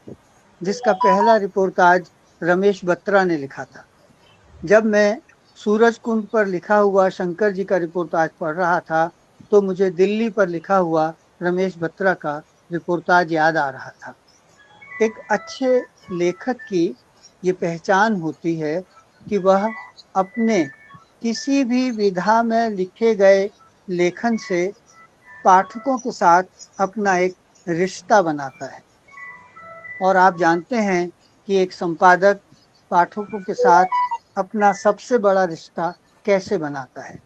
जिसका पहला रिपोर्टाज रमेश बत्रा ने लिखा था। जब मैं सूरज कुंड पर लिखा हुआ शंकर जी का रिपोर्टाज पढ़ रहा था तो मुझे दिल्ली पर लिखा हुआ रमेश बत्रा का रिपोर्टाज याद आ रहा था। एक अच्छे लेखक की ये पहचान होती है कि वह अपने किसी भी विधा में लिखे गए लेखन से पाठकों के साथ अपना एक रिश्ता बनाता है। और आप जानते हैं कि एक संपादक पाठकों के साथ अपना सबसे बड़ा रिश्ता कैसे बनाता है।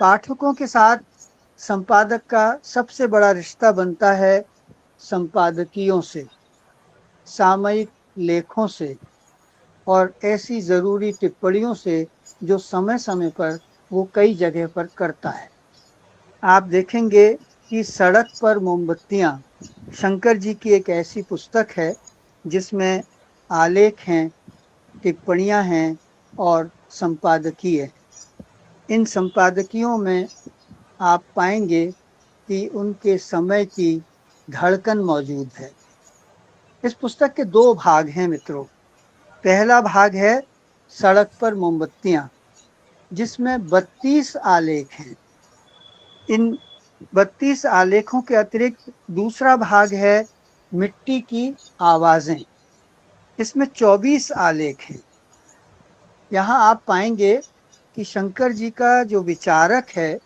पाठकों के साथ संपादक का सबसे बड़ा रिश्ता बनता है संपादकियों से, सामयिक लेखों से और ऐसी ज़रूरी टिप्पणियों से जो समय समय पर वो कई जगह पर करता है। आप देखेंगे कि सड़क पर मोमबत्तियाँ शंकर जी की एक ऐसी पुस्तक है जिसमें आलेख हैं, टिप्पणियाँ हैं और संपादकीय। इन संपादकियों में आप पाएंगे कि उनके समय की धड़कन मौजूद है। इस पुस्तक के 2 भाग हैं मित्रों। पहला भाग है सड़क पर मोमबत्तियाँ, जिसमें 32 आलेख हैं। इन 32 आलेखों के अतिरिक्त दूसरा भाग है मिट्टी की आवाज़ें। इसमें 24 आलेख हैं। यहाँ आप पाएंगे कि शंकर जी का जो विचारक है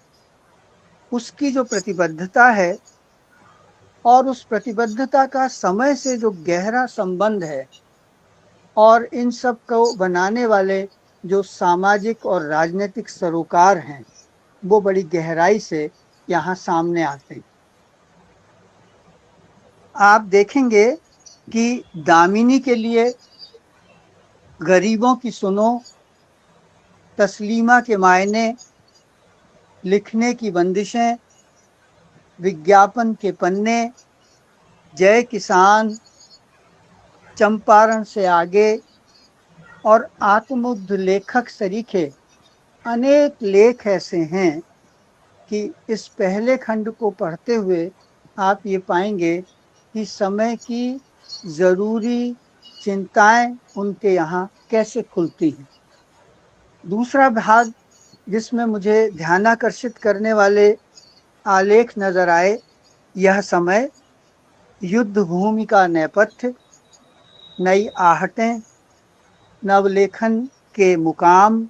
उसकी जो प्रतिबद्धता है और उस प्रतिबद्धता का समय से जो गहरा संबंध है और इन सब को बनाने वाले जो सामाजिक और राजनीतिक सरोकार हैं वो बड़ी गहराई से यहाँ सामने आते हैं। आप देखेंगे कि दामिनी के लिए गरीबों की सुनो, तस्लीमा के मायने, लिखने की बंदिशें, विज्ञापन के पन्ने, जय किसान, चंपारण से आगे और आत्मबुद्ध लेखक सरीखे अनेक लेख ऐसे हैं कि इस पहले खंड को पढ़ते हुए आप ये पाएंगे कि समय की ज़रूरी चिंताएं उनके यहाँ कैसे खुलती हैं। दूसरा भाग जिसमें मुझे ध्यानाकर्षित करने वाले आलेख नजर आए, यह समय, युद्ध भूमि का नेपथ्य, नई आहटें, नवलेखन के मुकाम,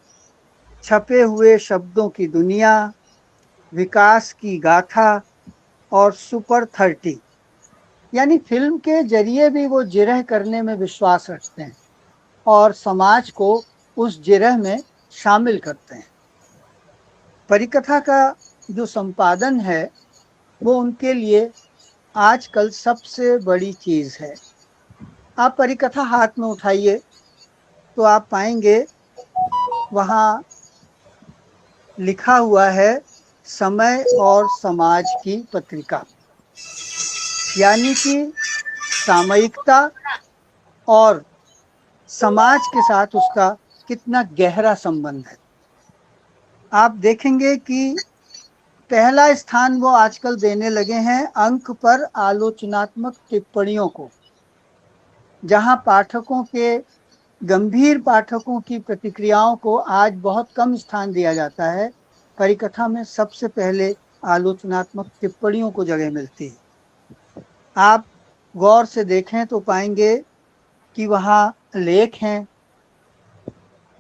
छपे हुए शब्दों की दुनिया, विकास की गाथा और सुपर 30, यानी फिल्म के जरिए भी वो जिरह करने में विश्वास रखते हैं और समाज को उस जिरह में शामिल करते हैं। परिकथा का जो संपादन है वो उनके लिए आजकल सबसे बड़ी चीज़ है। आप परिकथा हाथ में उठाइए तो आप पाएंगे वहाँ लिखा हुआ है समय और समाज की पत्रिका, यानी कि सामयिकता और समाज के साथ उसका कितना गहरा संबंध है। आप देखेंगे कि पहला स्थान वो आजकल देने लगे हैं अंक पर आलोचनात्मक टिप्पणियों को, जहां पाठकों के गंभीर पाठकों की प्रतिक्रियाओं को आज बहुत कम स्थान दिया जाता है। परिकथा में सबसे पहले आलोचनात्मक टिप्पणियों को जगह मिलती है। आप गौर से देखें तो पाएंगे कि वहाँ लेख हैं,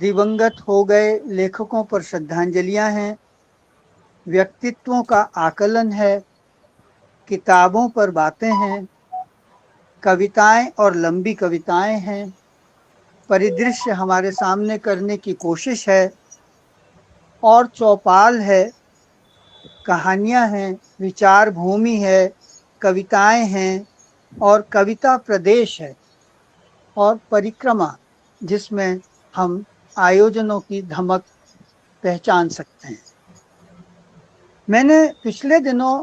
दिवंगत हो गए लेखकों पर श्रद्धांजलियां हैं, व्यक्तित्वों का आकलन है, किताबों पर बातें हैं, कविताएं और लंबी कविताएं हैं, परिदृश्य हमारे सामने करने की कोशिश है और चौपाल है, कहानियां हैं, विचार भूमि है, कविताएं हैं और कविता प्रदेश है और परिक्रमा, जिसमें हम आयोजनों की धमक पहचान सकते हैं। मैंने पिछले दिनों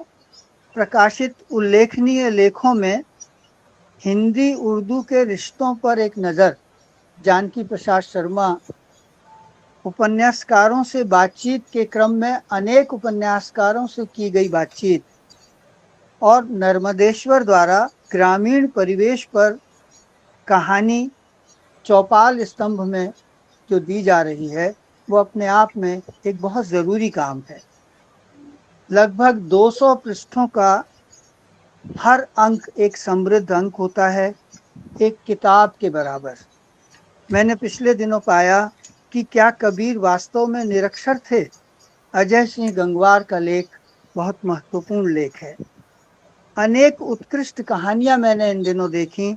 प्रकाशित उल्लेखनीय लेखों में हिंदी उर्दू के रिश्तों पर एक नज़र, जानकी प्रसाद शर्मा उपन्यासकारों से बातचीत के क्रम में अनेक उपन्यासकारों से की गई बातचीत और नर्मदेश्वर द्वारा ग्रामीण परिवेश पर कहानी चौपाल स्तंभ में जो दी जा रही है वो अपने आप में एक बहुत ज़रूरी काम है। लगभग 200 पृष्ठों का हर अंक एक समृद्ध अंक होता है, एक किताब के बराबर। मैंने पिछले दिनों पाया कि क्या कबीर वास्तव में निरक्षर थे। अजय सिंह गंगवार का लेख बहुत महत्वपूर्ण लेख है। अनेक उत्कृष्ट कहानियां मैंने इन दिनों देखी,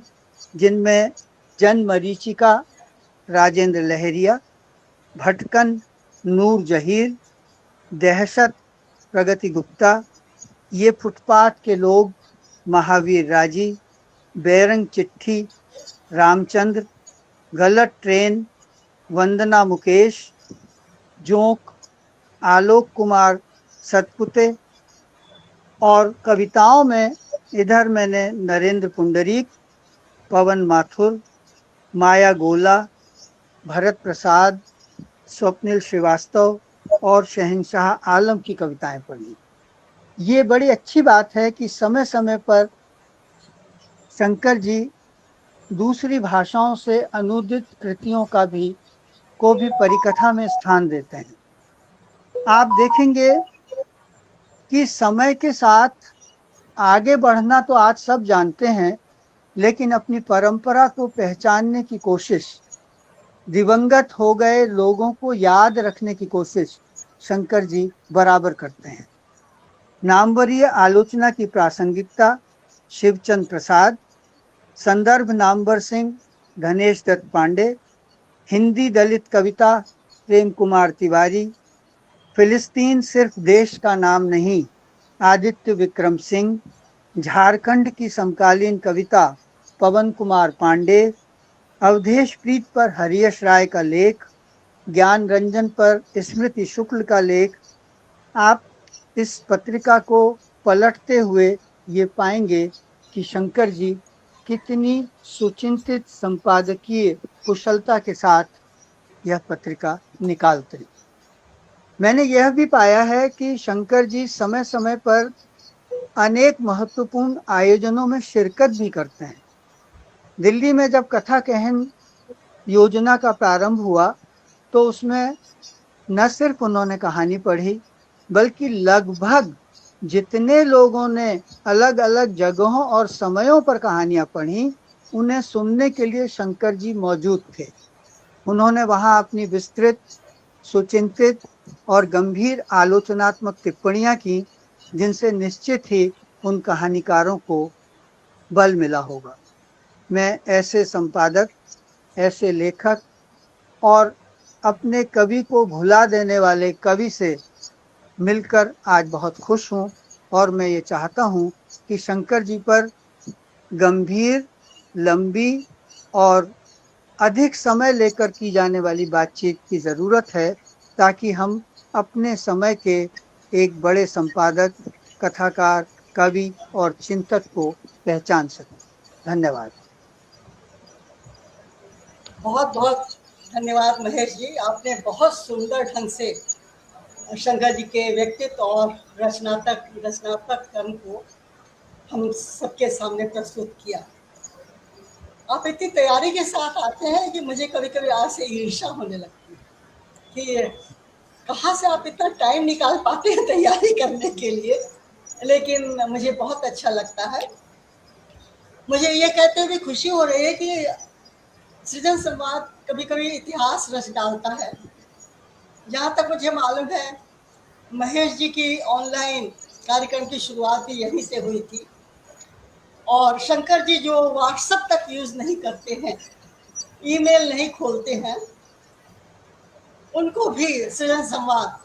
जिनमें जन मरीचिका राजेंद्र लहरिया, भटकन नूर जहीर, दहशत प्रगति गुप्ता, ये फुटपाथ के लोग महावीर राजी, बेरंग चिट्ठी रामचंद्र, गलत ट्रेन वंदना मुकेश, जोंक आलोक कुमार सतपुते, और कविताओं में इधर मैंने नरेंद्र पुंडरीक, पवन माथुर, माया गोला, भरत प्रसाद, स्वप्निल श्रीवास्तव और शहंशाह आलम की कविताएं पढ़ी। ये बड़ी अच्छी बात है कि समय समय पर शंकर जी दूसरी भाषाओं से अनुदित कृतियों को भी परिकथा में स्थान देते हैं। आप देखेंगे कि समय के साथ आगे बढ़ना तो आज सब जानते हैं, लेकिन अपनी परंपरा को पहचानने की कोशिश, दिवंगत हो गए लोगों को याद रखने की कोशिश शंकर जी बराबर करते हैं। नामवरीय आलोचना की प्रासंगिकता शिवचंद प्रसाद, संदर्भ नामवर सिंह धनेश दत्त पांडे, हिंदी दलित कविता प्रेम कुमार तिवारी, फिलिस्तीन सिर्फ देश का नाम नहीं आदित्य विक्रम सिंह, झारखंड की समकालीन कविता पवन कुमार पांडे, अवधेश प्रीत पर हरीश राय का लेख, ज्ञान रंजन पर स्मृति शुक्ल का लेख। आप इस पत्रिका को पलटते हुए ये पाएंगे कि शंकर जी कितनी सुचिंतित संपादकीय कुशलता के साथ यह पत्रिका निकालते हैं। मैंने यह भी पाया है कि शंकर जी समय समय पर अनेक महत्वपूर्ण आयोजनों में शिरकत भी करते हैं। दिल्ली में जब कथा कहन योजना का प्रारंभ हुआ तो उसमें न सिर्फ उन्होंने कहानी पढ़ी, बल्कि लगभग जितने लोगों ने अलग अलग जगहों और समयों पर कहानियां पढ़ी, उन्हें सुनने के लिए शंकर जी मौजूद थे। उन्होंने वहां अपनी विस्तृत, सुचिंतित और गंभीर आलोचनात्मक टिप्पणियां की, जिनसे निश्चित ही उन कहानीकारों को बल मिला होगा। मैं ऐसे संपादक, ऐसे लेखक और अपने कवि को भुला देने वाले कवि से मिलकर आज बहुत खुश हूं, और मैं ये चाहता हूं कि शंकर जी पर गंभीर, लंबी और अधिक समय लेकर की जाने वाली बातचीत की जरूरत है, ताकि हम अपने समय के एक बड़े संपादक, कथाकार, कवि और चिंतक को पहचान सकें। धन्यवाद। बहुत बहुत धन्यवाद महेश जी, आपने बहुत सुंदर ढंग से शंकर जी के व्यक्तित्व और रचनात्मक कर्म को हम सबके सामने प्रस्तुत किया। आप इतनी तैयारी के साथ आते हैं कि मुझे कभी कभी आपसे ईर्ष्या होने लगती है कि कहाँ से आप इतना टाइम निकाल पाते हैं तैयारी करने के लिए, लेकिन मुझे बहुत अच्छा लगता है। मुझे ये कहते हुए खुशी हो रही है कि सृजन संवाद कभी कभी इतिहास रच डालता है। जहाँ तक मुझे मालूम है, महेश जी की ऑनलाइन कार्यक्रम की शुरुआत भी यहीं से हुई थी, और शंकर जी जो व्हाट्सएप तक यूज नहीं करते हैं, ईमेल नहीं खोलते हैं, उनको भी सृजन संवाद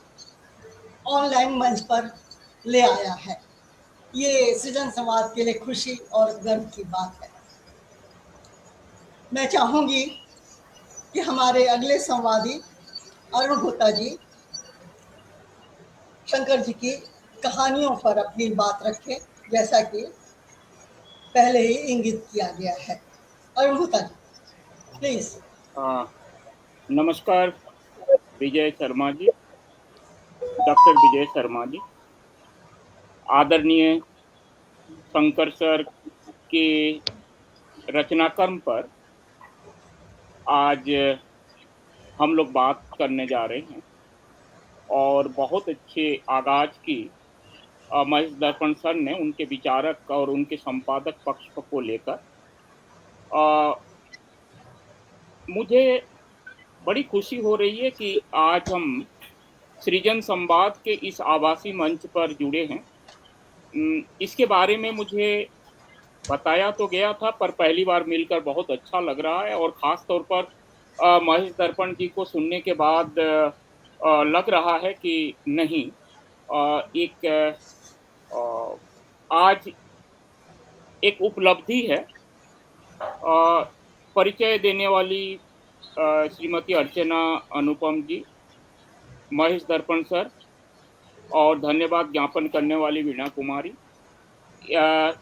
ऑनलाइन मंच पर ले आया है। ये सृजन संवाद के लिए खुशी और गर्व की बात है। मैं चाहूंगी कि हमारे अगले संवादी अरुण होता जी शंकर जी की कहानियों पर अपनी बात रखें, जैसा कि पहले ही इंगित किया गया है। अरुण होता जी प्लीज। नमस्कार विजय शर्मा जी, डॉक्टर विजय शर्मा जी। आदरणीय शंकर सर के रचनाक्रम पर आज हम लोग बात करने जा रहे हैं, और बहुत अच्छे आगाज की महेश दर्पण सर ने उनके विचारक और उनके संपादक पक्ष को लेकर मुझे बड़ी खुशी हो रही है कि आज हम सृजन संवाद के इस आभासी मंच पर जुड़े हैं। इसके बारे में मुझे बताया तो गया था, पर पहली बार मिलकर बहुत अच्छा लग रहा है, और ख़ास तौर पर महेश दर्पण जी को सुनने के बाद लग रहा है कि नहीं, एक आज एक उपलब्धि है। परिचय देने वाली श्रीमती अर्चना अनुपम जी, महेश दर्पण सर, और धन्यवाद ज्ञापन करने वाली वीणा कुमारी।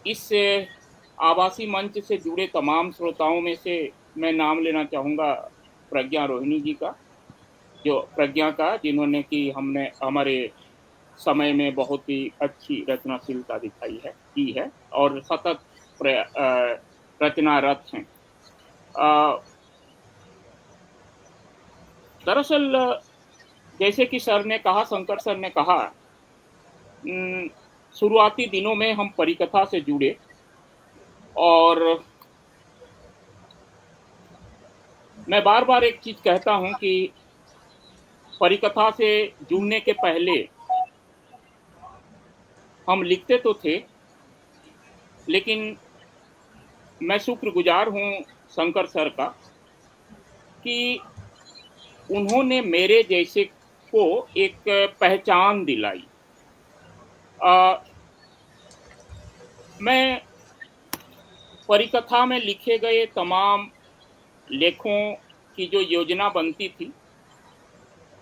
इस आभासी मंच से जुड़े तमाम श्रोताओं में से मैं नाम लेना चाहूँगा प्रज्ञा रोहिणी जी का, जिन्होंने कि हमने हमारे समय में बहुत ही अच्छी रचनाशीलता की है और सतत रचनारत हैं। दरअसल जैसे कि सर ने कहा, शंकर सर ने कहा, शुरुआती दिनों में हम परिकथा से जुड़े, और मैं बार बार एक चीज कहता हूं कि परिकथा से जुड़ने के पहले हम लिखते तो थे, लेकिन मैं शुक्रगुजार हूं शंकर सर का कि उन्होंने मेरे जैसे को एक पहचान दिलाई। मैं परिकथा में लिखे गए तमाम लेखों की जो योजना बनती थी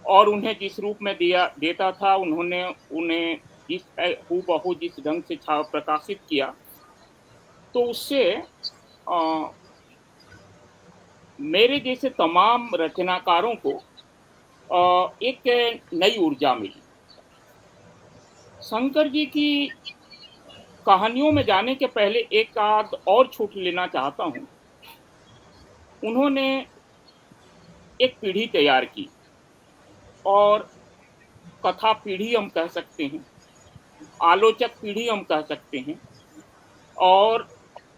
और उन्हें जिस रूप में देता था, उन्होंने उन्हें हूबहू जिस ढंग से प्रकाशित किया, तो उससे मेरे जैसे तमाम रचनाकारों को एक नई ऊर्जा मिली। शंकर जी की कहानियों में जाने के पहले एक आध और छूट लेना चाहता हूं। उन्होंने एक पीढ़ी तैयार की, और कथा पीढ़ी हम कह सकते हैं, आलोचक पीढ़ी हम कह सकते हैं, और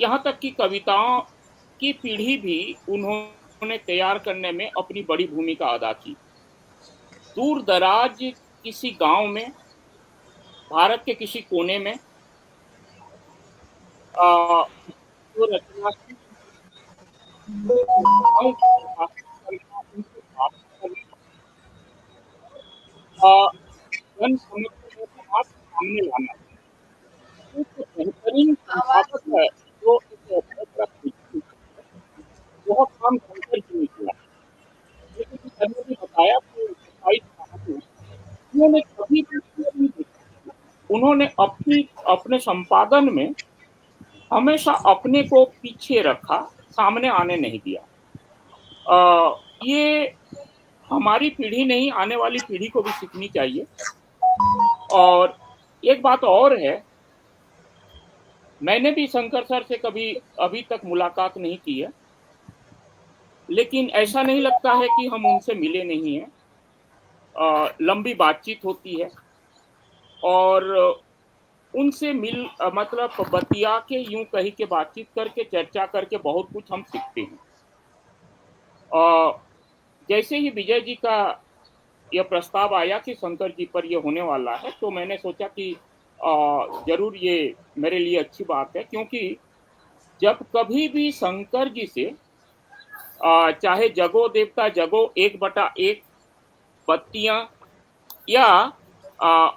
यहाँ तक कि कविताओं की पीढ़ी भी उन्होंने तैयार करने में अपनी बड़ी भूमिका अदा की। दूर दराज किसी गांव में, भारत के किसी कोने में जो रचना जन समस्या को समाज के सामने लाना एक बेहतरीन संपादक है। जो बहुत काम शंकर जी ने किया, लेकिन सर ने भी बताया कि 27 कहानी उन्होंने कभी भी नहीं देखी। उन्होंने अपने संपादन में हमेशा अपने को पीछे रखा, सामने आने नहीं दिया। ये हमारी पीढ़ी नहीं, आने वाली पीढ़ी को भी सीखनी चाहिए। और एक बात और है, मैंने भी शंकर सर से कभी अभी तक मुलाकात नहीं की है, लेकिन ऐसा नहीं लगता है कि हम उनसे मिले नहीं हैं। लंबी बातचीत होती है, और उनसे मतलब बतिया के, यूं कही के बातचीत करके, चर्चा करके बहुत कुछ हम सीखते हैं। जैसे ही विजय जी का यह प्रस्ताव आया कि शंकर जी पर यह होने वाला है, तो मैंने सोचा कि जरूर ये मेरे लिए अच्छी बात है, क्योंकि जब कभी भी शंकर जी से चाहे जगो देवता जगो 1/1 बत्तियां या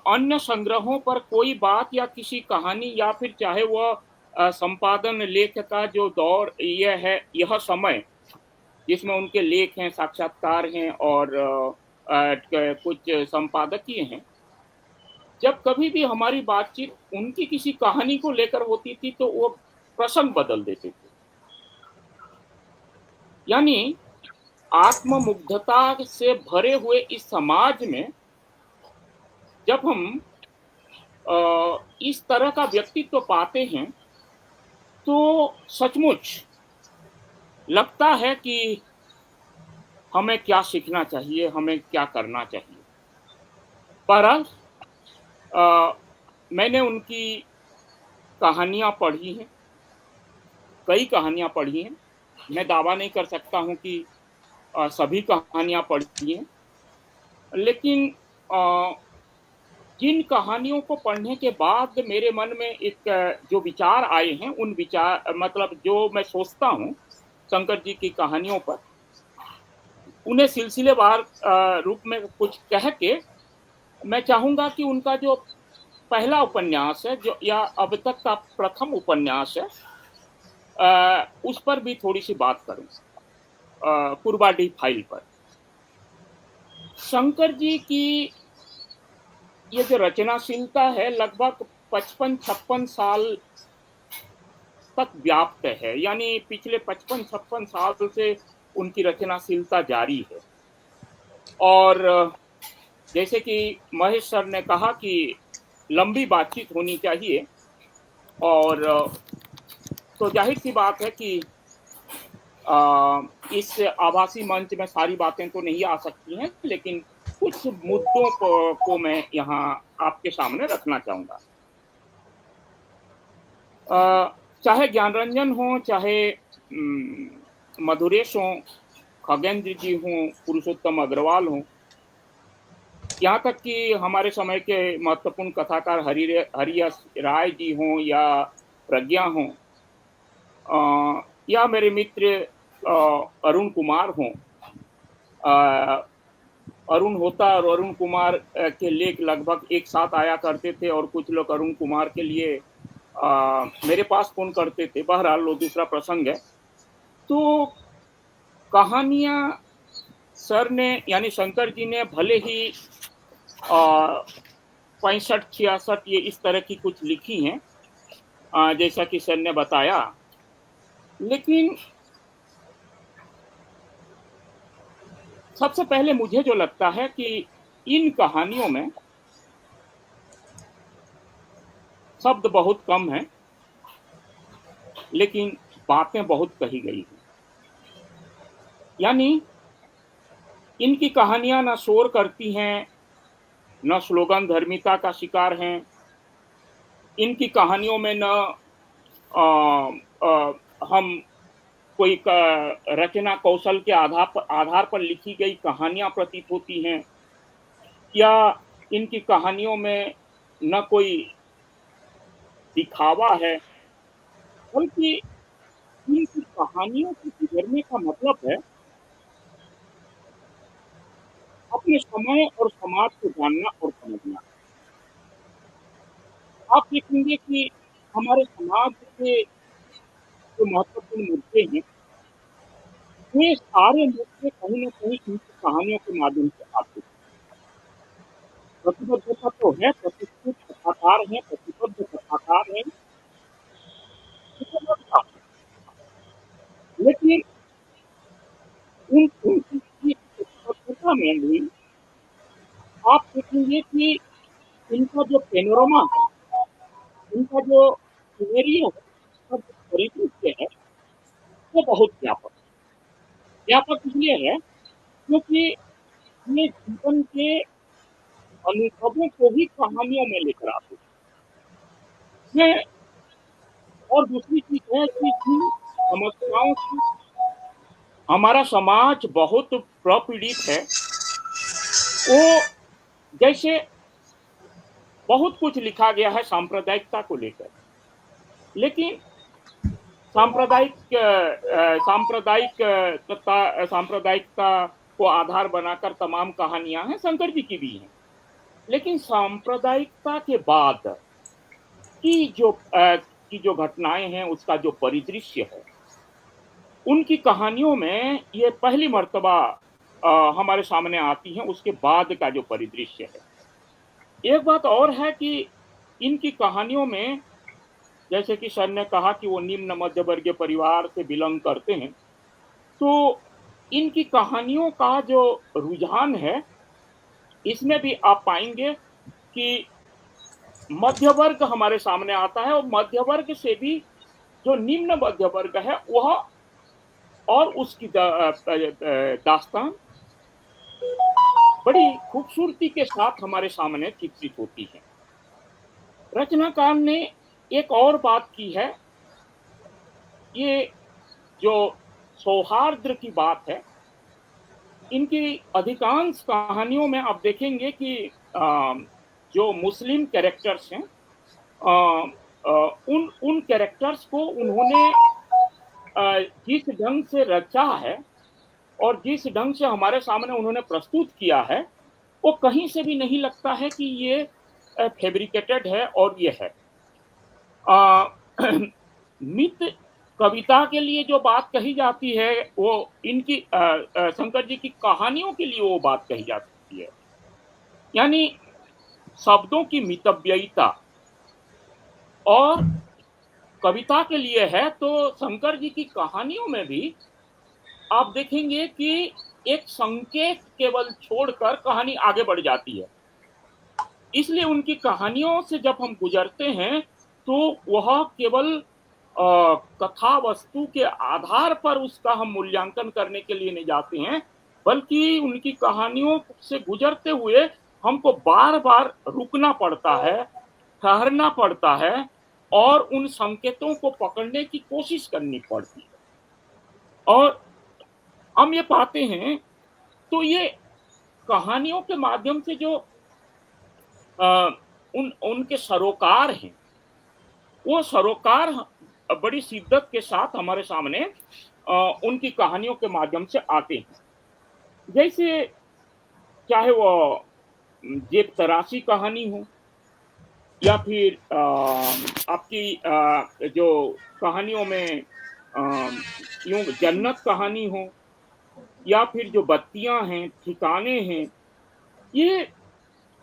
अन्य संग्रहों पर कोई बात या किसी कहानी, या फिर चाहे वह संपादन लेख का जो दौर यह है, यह समय जिसमें उनके लेख हैं, साक्षात्कार हैं और कुछ संपादकीय हैं, जब कभी भी हमारी बातचीत उनकी किसी कहानी को लेकर होती थी तो वो प्रसंग बदल देते थे। यानी आत्ममुग्धता से भरे हुए इस समाज में जब हम इस तरह का व्यक्तित्व पाते हैं, तो सचमुच लगता है कि हमें क्या सीखना चाहिए, हमें क्या करना चाहिए। पर मैंने उनकी कहानियां पढ़ी हैं, कई कहानियां पढ़ी हैं। मैं दावा नहीं कर सकता हूं कि सभी कहानियां पढ़ी हैं, लेकिन जिन कहानियों को पढ़ने के बाद मेरे मन में एक जो विचार आए हैं, उन विचार मतलब जो मैं सोचता हूँ शंकर जी की कहानियों पर, उन्हें सिलसिलेवार रूप में कुछ कह के मैं चाहूंगा कि उनका जो पहला उपन्यास है, जो या अब तक का प्रथम उपन्यास है, उस पर भी थोड़ी सी बात करूं, कुर्बाडी फाइल पर। शंकर जी की ये जो रचनाशीलता है लगभग 55-56 साल तक व्याप्त है, यानी पिछले 55-56 साल से उनकी रचनाशीलता जारी है। और जैसे कि महेश सर ने कहा कि लंबी बातचीत होनी चाहिए, और तो जाहिर सी बात है कि इस आभासी मंच में सारी बातें तो नहीं आ सकती हैं, लेकिन कुछ मुद्दों को मैं यहाँ आपके सामने रखना चाहूंगा। चाहे ज्ञानरंजन हो, चाहे मधुरेश हो, खगेंद्र जी हों, पुरुषोत्तम अग्रवाल हों, यहाँ तक कि हमारे समय के महत्वपूर्ण कथाकार हरियस राय जी हों या प्रज्ञा हों, या मेरे मित्र अरुण कुमार हों। अरुण होता और अरुण कुमार के लेख लगभग एक साथ आया करते थे, और कुछ लोग अरुण कुमार के लिए मेरे पास फोन करते थे। बहरहाल वो दूसरा प्रसंग है। तो कहानियां सर ने यानी शंकर जी ने भले ही 65-66 ये इस तरह की कुछ लिखी हैं, जैसा कि सर ने बताया, लेकिन सबसे पहले मुझे जो लगता है कि इन कहानियों में शब्द बहुत कम हैं, लेकिन बातें बहुत कही गई हैं। यानी इनकी कहानियां न शोर करती हैं, न स्लोगन धर्मिता का शिकार हैं। इनकी कहानियों में न हम कोई रचना कौशल के आधार पर लिखी गई कहानियां प्रतीत होती हैं, या इनकी कहानियों में न कोई दिखावा है, बल्कि इनकी कहानियों से गुजरने का मतलब है अपने समय और समाज को जानना और समझना। आप देखेंगे कि हमारे समाज के जो महत्वपूर्ण मुद्दे हैं, वे सारे मुद्दे कहीं न कहीं इनकी कहानियों के माध्यम से आते हैं। प्रतिबद्धता तो है, प्रतिष्ठित कथाकार हैं, प्रतिबद्ध कथाकार हैं, लेकिन उनकी प्रतिबद्धता में भी आप देखेंगे कि इनका जो पेनोरमा है, इनका जो सिनेरियो है, इनका जो परिदृश्य है, वो बहुत व्यापक है। व्यापक इसलिए है क्योंकि ये जीवन के अनुभवों को भी कहानियों में लेकर आते हैं। और दूसरी चीज है कि जिन समस्याओं से हमारा समाज बहुत प्रपीड़ित है, वो जैसे बहुत कुछ लिखा गया है सांप्रदायिकता को लेकर, लेकिन सांप्रदायिकता को आधार बनाकर तमाम कहानियां हैं, शंकर जी की भी हैं। लेकिन सांप्रदायिकता के बाद की जो घटनाएं हैं, उसका जो परिदृश्य है, उनकी कहानियों में ये पहली मर्तबा हमारे सामने आती हैं। उसके बाद का जो परिदृश्य है, एक बात और है कि इनकी कहानियों में, जैसे कि सर ने कहा कि वो निम्न मध्य वर्गीय परिवार से बिलोंग करते हैं, तो इनकी कहानियों का जो रुझान है, इसमें भी आप पाएंगे कि मध्य वर्ग हमारे सामने आता है, और मध्य वर्ग से भी जो निम्न मध्य वर्ग है वह और उसकी दास्तान बड़ी खूबसूरती के साथ हमारे सामने चित्रित होती है। रचनाकार ने एक और बात की है, ये जो सौहार्द की बात है, इनकी अधिकांश कहानियों में आप देखेंगे कि जो मुस्लिम कैरेक्टर्स हैं उन कैरेक्टर्स को उन्होंने जिस ढंग से रचा है और जिस ढंग से हमारे सामने उन्होंने प्रस्तुत किया है, वो कहीं से भी नहीं लगता है कि ये फैब्रिकेटेड है और ये है। मित कविता के लिए जो बात कही जाती है वो इनकी शंकर जी की कहानियों के लिए वो बात कही जाती है, यानी शब्दों की मितव्ययिता। और कविता के लिए है तो शंकर जी की कहानियों में भी आप देखेंगे कि एक संकेत केवल छोड़कर कहानी आगे बढ़ जाती है। इसलिए उनकी कहानियों से जब हम गुजरते हैं तो वह केवल कथा वस्तु के आधार पर उसका हम मूल्यांकन करने के लिए नहीं जाते हैं, बल्कि उनकी कहानियों से गुजरते हुए हमको बार बार रुकना पड़ता है, ठहरना पड़ता है और उन संकेतों को पकड़ने की कोशिश करनी पड़ती है। और हम ये पाते हैं तो ये कहानियों के माध्यम से जो उनके सरोकार हैं, वो सरोकार बड़ी शिद्दत के साथ हमारे सामने उनकी कहानियों के माध्यम से आते हैं। जैसे चाहे वो जेब तराशी कहानी हो या फिर आपकी जो कहानियों में यूं जन्नत कहानी हो या फिर जो बत्तियां हैं, ठिकाने हैं, ये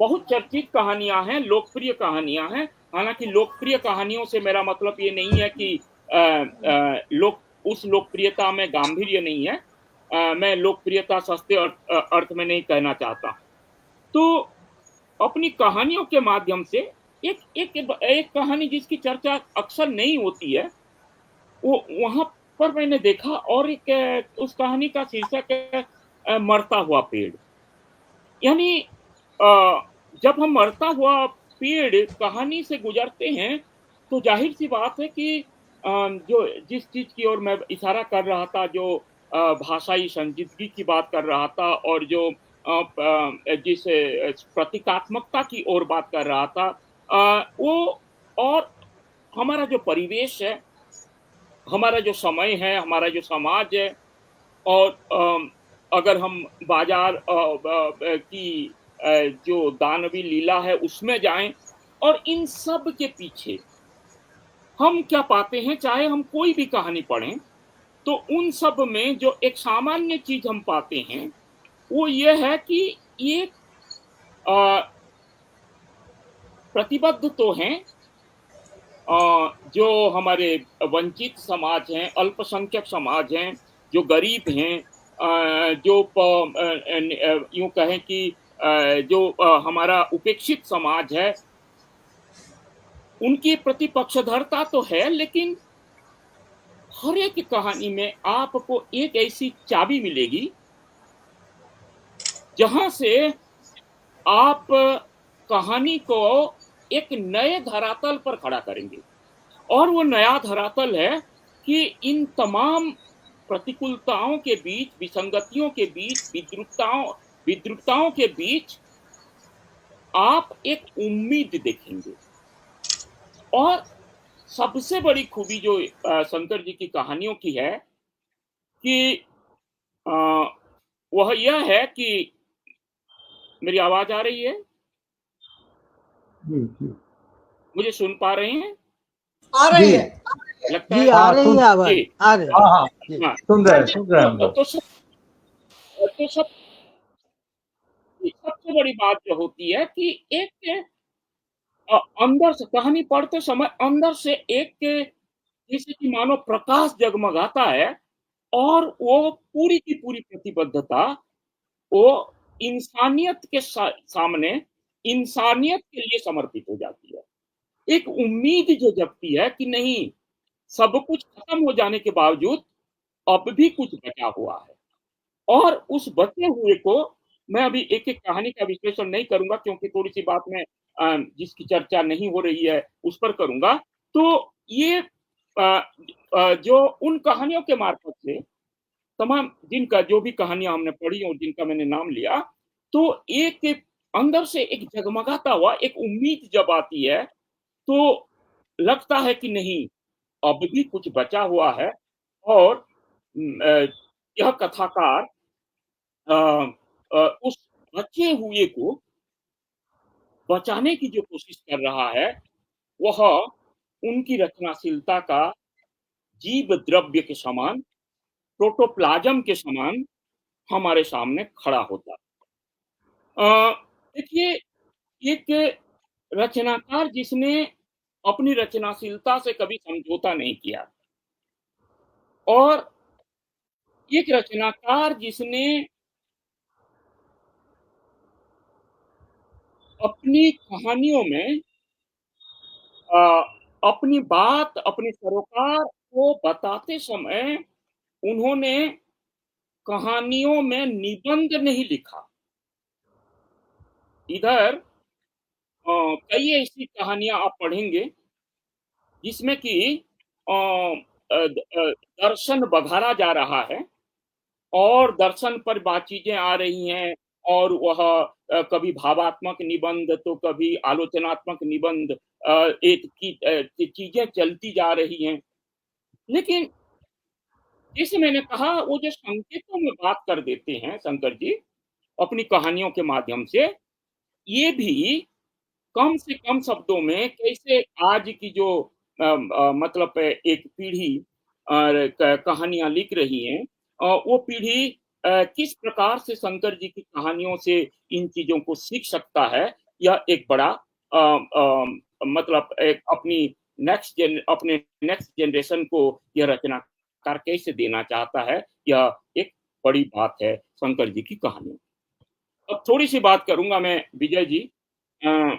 बहुत चर्चित कहानियां हैं, लोकप्रिय कहानियां हैं। हालांकि लोकप्रिय कहानियों से मेरा मतलब ये नहीं है कि उस लोकप्रियता में गांभीर्य नहीं है। मैं लोकप्रियता सस्ते अर्थ में नहीं कहना चाहता। तो अपनी कहानियों के माध्यम से एक कहानी जिसकी चर्चा अक्सर नहीं होती है, वो वहां पर मैंने देखा, और उस कहानी का शीर्षक है मरता हुआ पेड़। यानी जब हम मरता हुआ पेड़ कहानी से गुजरते हैं तो जाहिर सी बात है कि जो जिस चीज की ओर मैं इशारा कर रहा था, जो भाषाई संजीदगी की बात कर रहा था और जो जिस प्रतीकात्मकता की ओर बात कर रहा था, वो और हमारा जो परिवेश है, हमारा जो समय है, हमारा जो समाज है, और अगर हम बाजार की जो दानवी लीला है उसमें जाएं, और इन सब के पीछे हम क्या पाते हैं, चाहे हम कोई भी कहानी पढ़ें, तो उन सब में जो एक सामान्य चीज हम पाते हैं वो ये है कि ये प्रतिबद्ध तो हैं जो हमारे वंचित समाज हैं, अल्पसंख्यक समाज हैं, जो गरीब हैं, जो यूं कहें कि जो हमारा उपेक्षित समाज है, उनकी प्रतिपक्षधरता तो है, लेकिन हर एक कहानी में आपको एक ऐसी चाबी मिलेगी जहां से आप कहानी को एक नए धरातल पर खड़ा करेंगे। और वो नया धरातल है कि इन तमाम प्रतिकूलताओं के बीच, विसंगतियों के बीच, विद्रुपताओं के बीच आप एक उम्मीद देखेंगे। और सबसे बड़ी खूबी जो शंकर जी की कहानियों की है कि वह यह है कि मेरी आवाज आ रही है? जी मुझे सुन पा रहे हैं? आ रही है। लगता जी है आ रही है आवाज, आ रही है। हाँ जी। सुन रहे हैं हम लोग। तो सबसे बड़ी बात जो होती है कि एक अंदर से कहानी पढ़ते समय अंदर से एक जैसे कि मानो प्रकाश जगमगाता है, और वो पूरी की पूरी प्रतिबद्धता वो इंसानियत के सामने इंसानियत के लिए समर्पित हो जाती है। एक उम्मीद जो जगती है कि नहीं, सब कुछ खत्म हो जाने के बावजूद अब भी कुछ बचा हुआ है। और उस बचे हुए को मैं अभी एक एक कहानी का विश्लेषण नहीं करूंगा, क्योंकि थोड़ी सी बात में जिसकी चर्चा नहीं हो रही है उस पर करूंगा। तो ये जो उन कहानियों के मार्फत से तमाम जिनका जो भी कहानियां हमने पढ़ी और जिनका मैंने नाम लिया, तो एक अंदर से एक जगमगाता हुआ एक उम्मीद जब आती है, तो लगता है कि नहीं, अब भी कुछ बचा हुआ है और यह कथाकार अ उस बचे हुए को बचाने की जो कोशिश कर रहा है, वह उनकी रचनाशीलता का जीव द्रव्य के समान, प्रोटोप्लाज़्म के समान हमारे सामने खड़ा होता है। देखिए, एक रचनाकार जिसने अपनी रचनाशीलता से कभी समझौता नहीं किया और एक रचनाकार जिसने अपनी कहानियों में अ, अपनी बात, अपने सरोकार को बताते समय उन्होंने कहानियों में निबंध नहीं लिखा। इधर कई ऐसी कहानियाँ आप पढ़ेंगे जिसमें कि अ दर्शन बघारा जा रहा है और दर्शन पर चीज़ें आ रही हैं और वह कभी भावात्मक निबंध तो कभी आलोचनात्मक निबंध एक की चीज़ें चलती जा रही हैं। लेकिन जैसे मैंने कहा वो जो संकेतों में बात कर देते हैं शंकर जी अपनी कहानियों के माध्यम से, ये भी कम से कम शब्दों में कैसे आज की जो मतलब एक पीढ़ी कहानियां लिख रही हैं, वो पीढ़ी किस प्रकार से शंकर जी की कहानियों से इन चीजों को सीख सकता है, यह एक बड़ा मतलब एक अपने नेक्स्ट जनरेशन को यह रचनाकार कैसे देना चाहता है, यह एक बड़ी बात है शंकर जी की कहानी। अब थोड़ी सी बात करूंगा मैं विजय जी, अ,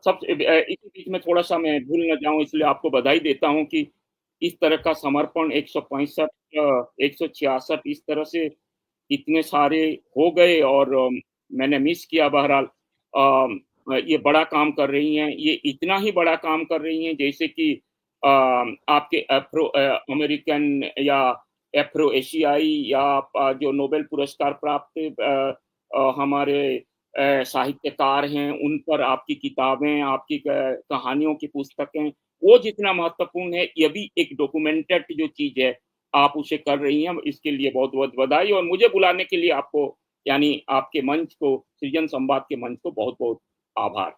सब इसी बीच में थोड़ा-सा मैं भूल ना जाऊँ इसलिए आपको बधाई देता हूँ कि इस तरह का समर्पण 165 166 इस तरह से इतने सारे हो गए और मैंने मिस किया बहरहाल। ये बड़ा काम कर रही हैं, ये इतना ही बड़ा काम कर रही हैं जैसे कि आपके अमेरिकन या एफ्रो एशियाई या जो नोबेल पुरस्कार प्राप्त हमारे साहित्यकार हैं, उन पर आपकी किताबें, आपकी कहानियों की पुस्तकें, वो जितना महत्वपूर्ण है, ये भी एक डॉक्यूमेंटेड जो चीज़ है, आप उसे कर रही हैं। इसके लिए बहुत-बहुत बधाई और मुझे बुलाने के लिए आपको यानी आपके मंच को, सृजन संवाद के मंच को बहुत-बहुत आभार।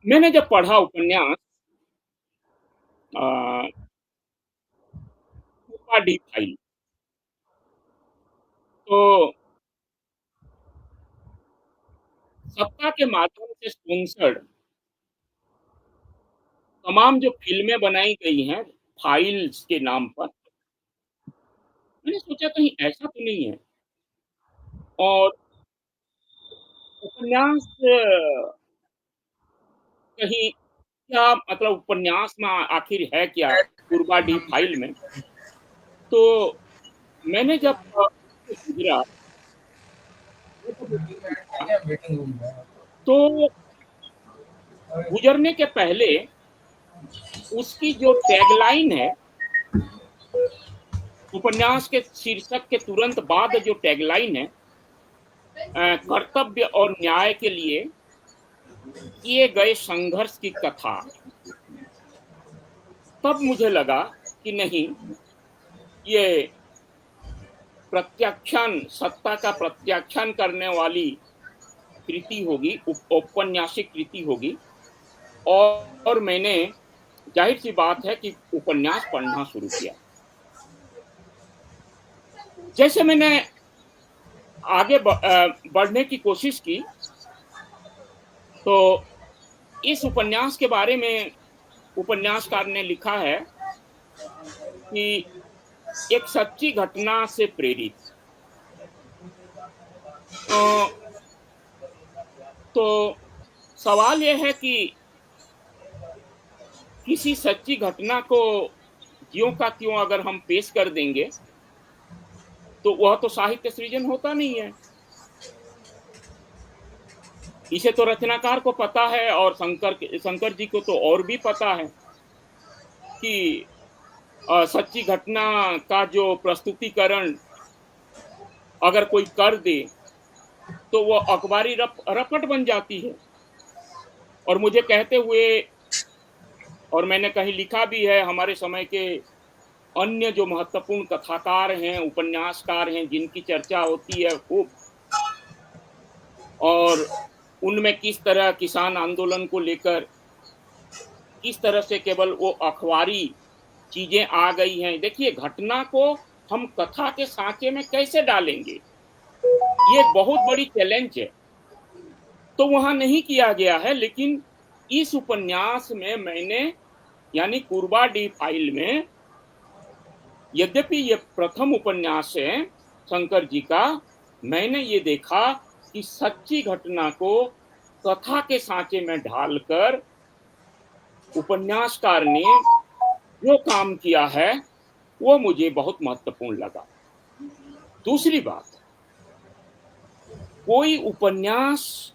मैंने जब पढ़ा उपन्यास अ, फूफा डी फाइल, तो सत्ता के माध्यम से स्पॉन्सर्ड तमाम जो फ़िल्में बनाई गई हैं, फाइल्स के नाम पर, मैंने सोचा कहीं ऐसा तो नहीं है और उपन्यास कहीं क्या मतलब उपन्यास में आखिर है क्या पूर्वा डी फाइल में? तो मैंने जब गुजरा तो गुजरने के पहले उसकी जो टैगलाइन है, उपन्यास के शीर्षक के तुरंत बाद जो टैगलाइन है, कर्तव्य और न्याय के लिए किए गए संघर्ष की कथा, तब मुझे लगा कि नहीं, ये प्रत्याख्यान, सत्ता का प्रत्याख्यान करने वाली कृति होगी, औपन्यासिक कृति होगी और मैंने जाहिर सी बात है कि उपन्यास पढ़ना शुरू किया। जैसे मैंने आगे बढ़ने की कोशिश की, तो इस उपन्यास के बारे में उपन्यासकार ने लिखा है कि एक सच्ची घटना से प्रेरित। तो सवाल यह है कि किसी सच्ची घटना को ज्यों का त्यों अगर हम पेश कर देंगे, तो वह तो साहित्य सृजन होता नहीं है। इसे तो रचनाकार को पता है और शंकर जी को तो और भी पता है कि सच्ची घटना का जो प्रस्तुतिकरण अगर कोई कर दे तो वो अखबारी रपट बन जाती है। और मुझे कहते हुए, और मैंने कहीं लिखा भी है, हमारे समय के अन्य जो महत्वपूर्ण कथाकार हैं, उपन्यासकार हैं, जिनकी चर्चा होती है खूब, और उनमें किस तरह किसान आंदोलन को लेकर किस तरह से केवल वो अखबारी चीजें आ गई हैं। देखिए, घटना को हम कथा के सांचे में कैसे डालेंगे, ये एक बहुत बड़ी चैलेंज है। तो वहां नहीं किया गया है, लेकिन इस उपन्यास में मैंने, यानी कुर्बाडी फाइल में, यद्यपि ये प्रथम उपन्यास है शंकर जी का, मैंने ये देखा कि सच्ची घटना को कथा के सांचे में ढालकर उपन्यासकार ने जो काम किया है वो मुझे बहुत महत्वपूर्ण लगा। दूसरी बात, कोई उपन्यास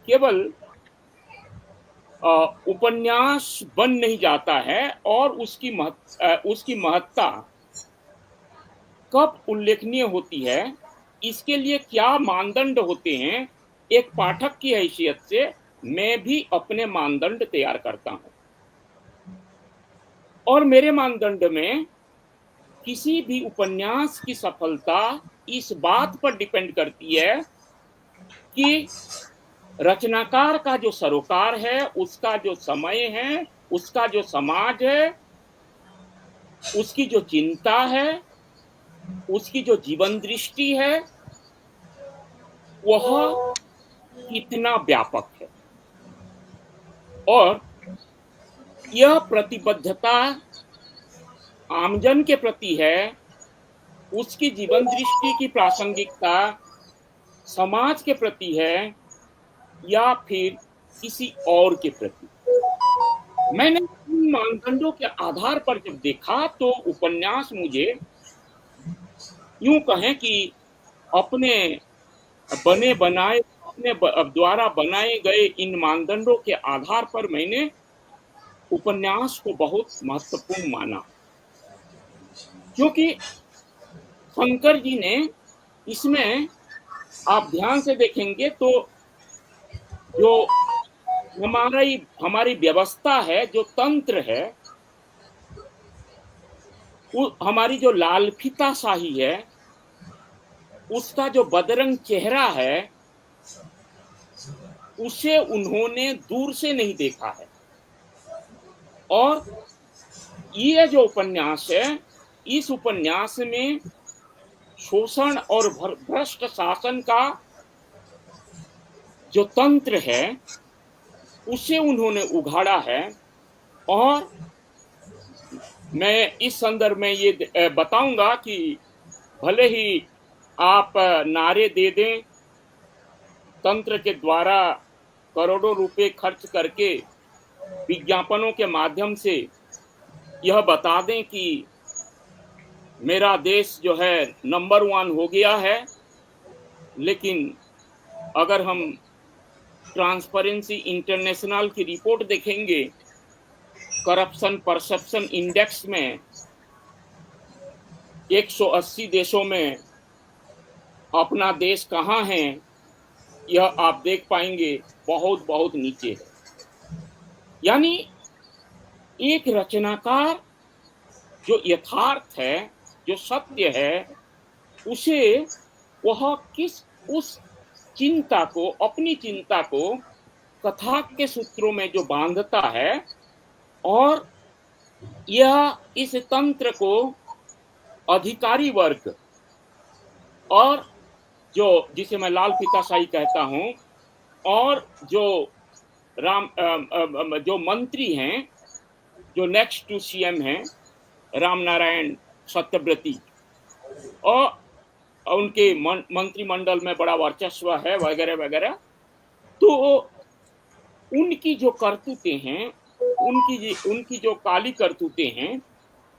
केवल उपन्यास बन नहीं जाता है, और उसकी महत्ता कब उल्लेखनीय होती है, इसके लिए क्या मानदंड होते हैं, एक पाठक की हैसियत से मैं भी अपने मानदंड तैयार करता हूं। और मेरे मानदंड में किसी भी उपन्यास की सफलता इस बात पर डिपेंड करती है कि रचनाकार का जो सरोकार है, उसका जो समय है, उसका जो समाज है, उसकी जो चिंता है, उसकी जो जीवन दृष्टि है, वह कितना व्यापक है। और यह प्रतिबद्धता आमजन के प्रति है, उसकी जीवन दृष्टि की प्रासंगिकता समाज के प्रति है, या फिर किसी और के प्रति। मैंने इन मानदंडों के आधार पर जब देखा तो उपन्यास मुझे, यूं कहें कि अपने द्वारा बनाए गए इन मानदंडों के आधार पर मैंने उपन्यास को बहुत महत्वपूर्ण माना, क्योंकि शंकर जी ने इसमें, आप ध्यान से देखेंगे तो जो हमारी व्यवस्था है, जो तंत्र है, हमारी जो लालफिता शाही है, उसका जो बदरंग चेहरा है, उसे उन्होंने दूर से नहीं देखा है। और ये जो उपन्यास है, इस उपन्यास में शोषण और भ्रष्ट शासन का जो तंत्र है, उसे उन्होंने उघाड़ा है। और मैं इस संदर्भ में ये बताऊंगा कि भले ही आप नारे दे दें, तंत्र के द्वारा करोड़ों रुपए खर्च करके विज्ञापनों के माध्यम से यह बता दें कि मेरा देश जो है नंबर 1 हो गया है, लेकिन अगर हम ट्रांसपेरेंसी इंटरनेशनल की रिपोर्ट देखेंगे, करप्शन परसेप्शन इंडेक्स में 180 देशों में अपना देश कहाँ है, यह आप देख पाएंगे बहुत बहुत नीचे है। यानी एक रचनाकार जो यथार्थ है, जो सत्य है, उसे वह उस चिंता को, अपनी चिंता को कथा के सूत्रों में जो बांधता है, और यह इस तंत्र को अधिकारी वर्ग और जो, जिसे मैं लाल पिताशाही कहता हूं, और जो मंत्री हैं, जो नेक्स्ट टू सीएम हैं, राम नारायण सत्यव्रती, और उनके मंत्रिमंडल में बड़ा वर्चस्व है, वगैरह वगैरह, तो उनकी जो करतूतें हैं, उनकी जो काली करतूतें हैं,